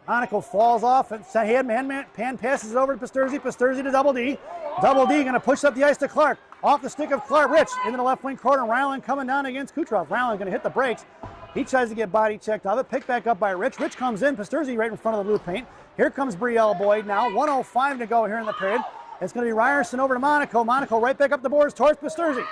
Monaco falls off and Pan passes it over to Pasturzi. Pasturzi to Double D. Double D going to push up the ice to Clark. Off the stick of Clark. Rich into the left wing corner. Ryland coming down against Kucherov. Ryland going to hit the brakes. He tries to get body checked off it. Picked back up by Rich. Rich comes in. Pasturzi right in front of the blue paint. Here comes Brielle Boyd now. 1:05 to go here in the period. It's going to be Ryerson over to Monaco. Monaco right back up the boards towards Pasturzi.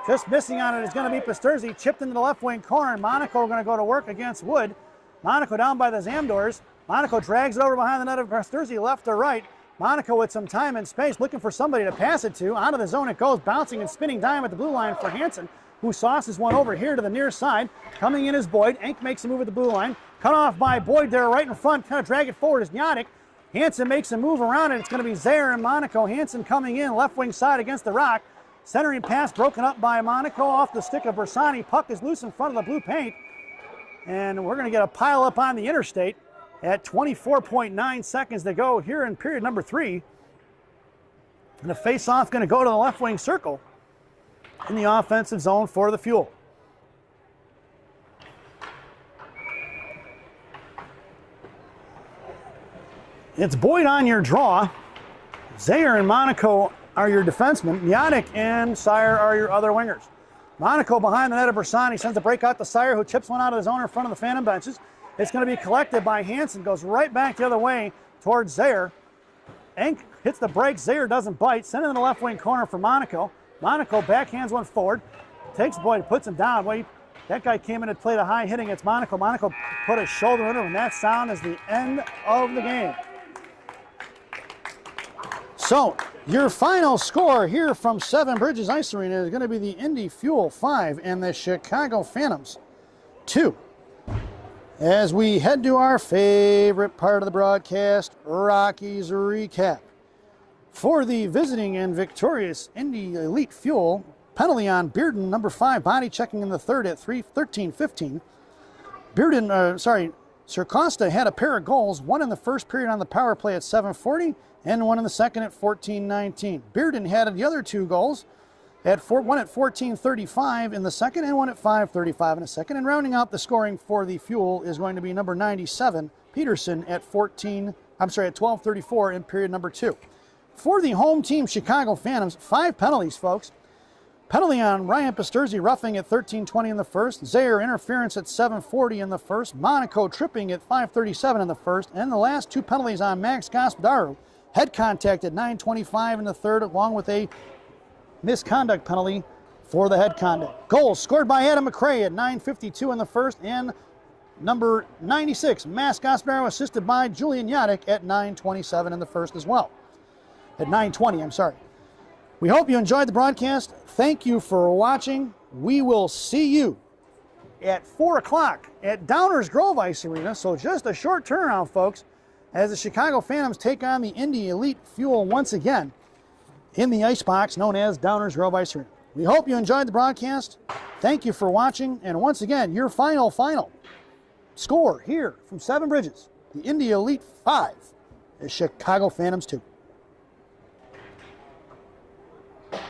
Just missing on it is going to be Pasturzi. Chipped into the left wing corner. Monaco going to go to work against Wood. Monaco down by the Zamdors. Monaco drags it over behind the net of Pasturzi, left to right. Monaco with some time and space, looking for somebody to pass it to. Out of the zone it goes, bouncing and spinning down at the blue line for Hansen, who sauces one over here to the near side. Coming in is Boyd. Enck makes a move at the blue line. Cut off by Boyd there right in front. Kind of drag it forward is Nyadik. Hansen makes a move around it. It's going to be Zaire and Monaco. Hansen coming in, left wing side against the rock. Centering pass broken up by Monaco off the stick of Bersani. Puck is loose in front of the blue paint. And we're going to get a pile up on the interstate at 24.9 seconds to go here in period number 3. And the face-off going to go to the left wing circle in the offensive zone for the Fuel. It's Boyd on your draw. Zaire and Monaco are your defensemen. Nyadik and Sire are your other wingers. Monaco behind the net of Bersani sends a break out to Sire, who chips one out of the zone in front of the Phantom benches. It's going to be collected by Hansen, goes right back the other way towards Zaire. Enck hits the break, Zaire doesn't bite, send it in the left wing corner for Monaco. Monaco backhands one forward, takes Boyd, puts him down. Wait, that guy came in and played a high hitting. It's Monaco. Monaco put his shoulder in him, and that sound is the end of the game. So, your final score here from Seven Bridges Ice Arena is going to be the Indy Fuel 5 and the Chicago Phantoms 2. As we head to our favorite part of the broadcast, Rockies Recap. For the visiting and victorious Indy Elite Fuel, penalty on Bearden, number 5, body checking in the third at 13:15. Sir Costa had a pair of goals, one in the first period on the power play at 7:40 and one in the second at 14:19. Bearden had the other 2 goals, one at 14:35 in the second and one at 5:35 in the second. And rounding out the scoring for the Fuel is going to be number 97, Peterson, at 12:34 in period number 2. For the home team, Chicago Phantoms, 5 penalties, folks. Penalty on Ryan Pasturzi, roughing at 13:20 in the first. Zaire interference at 7:40 in the first. Monaco tripping at 5:37 in the first. And the last 2 penalties on Max Gaspadarou. Head contact at 9:25 in the third, along with a misconduct penalty for the head conduct. Goals scored by Adam McRae at 9:52 in the first, and number 96, Max Gaspadarou, assisted by Julian Nyadik at 9:27 in the first as well. At 9:20, I'm sorry. We hope you enjoyed the broadcast. Thank you for watching. We will see you at 4 o'clock at Downers Grove Ice Arena. So just a short turnaround, folks, as the Chicago Phantoms take on the Indy Elite Fuel once again in the icebox known as Downers Grove Ice Arena. We hope you enjoyed the broadcast. Thank you for watching. And once again, your final score here from Seven Bridges, the Indy Elite 5, is Chicago Phantoms 2.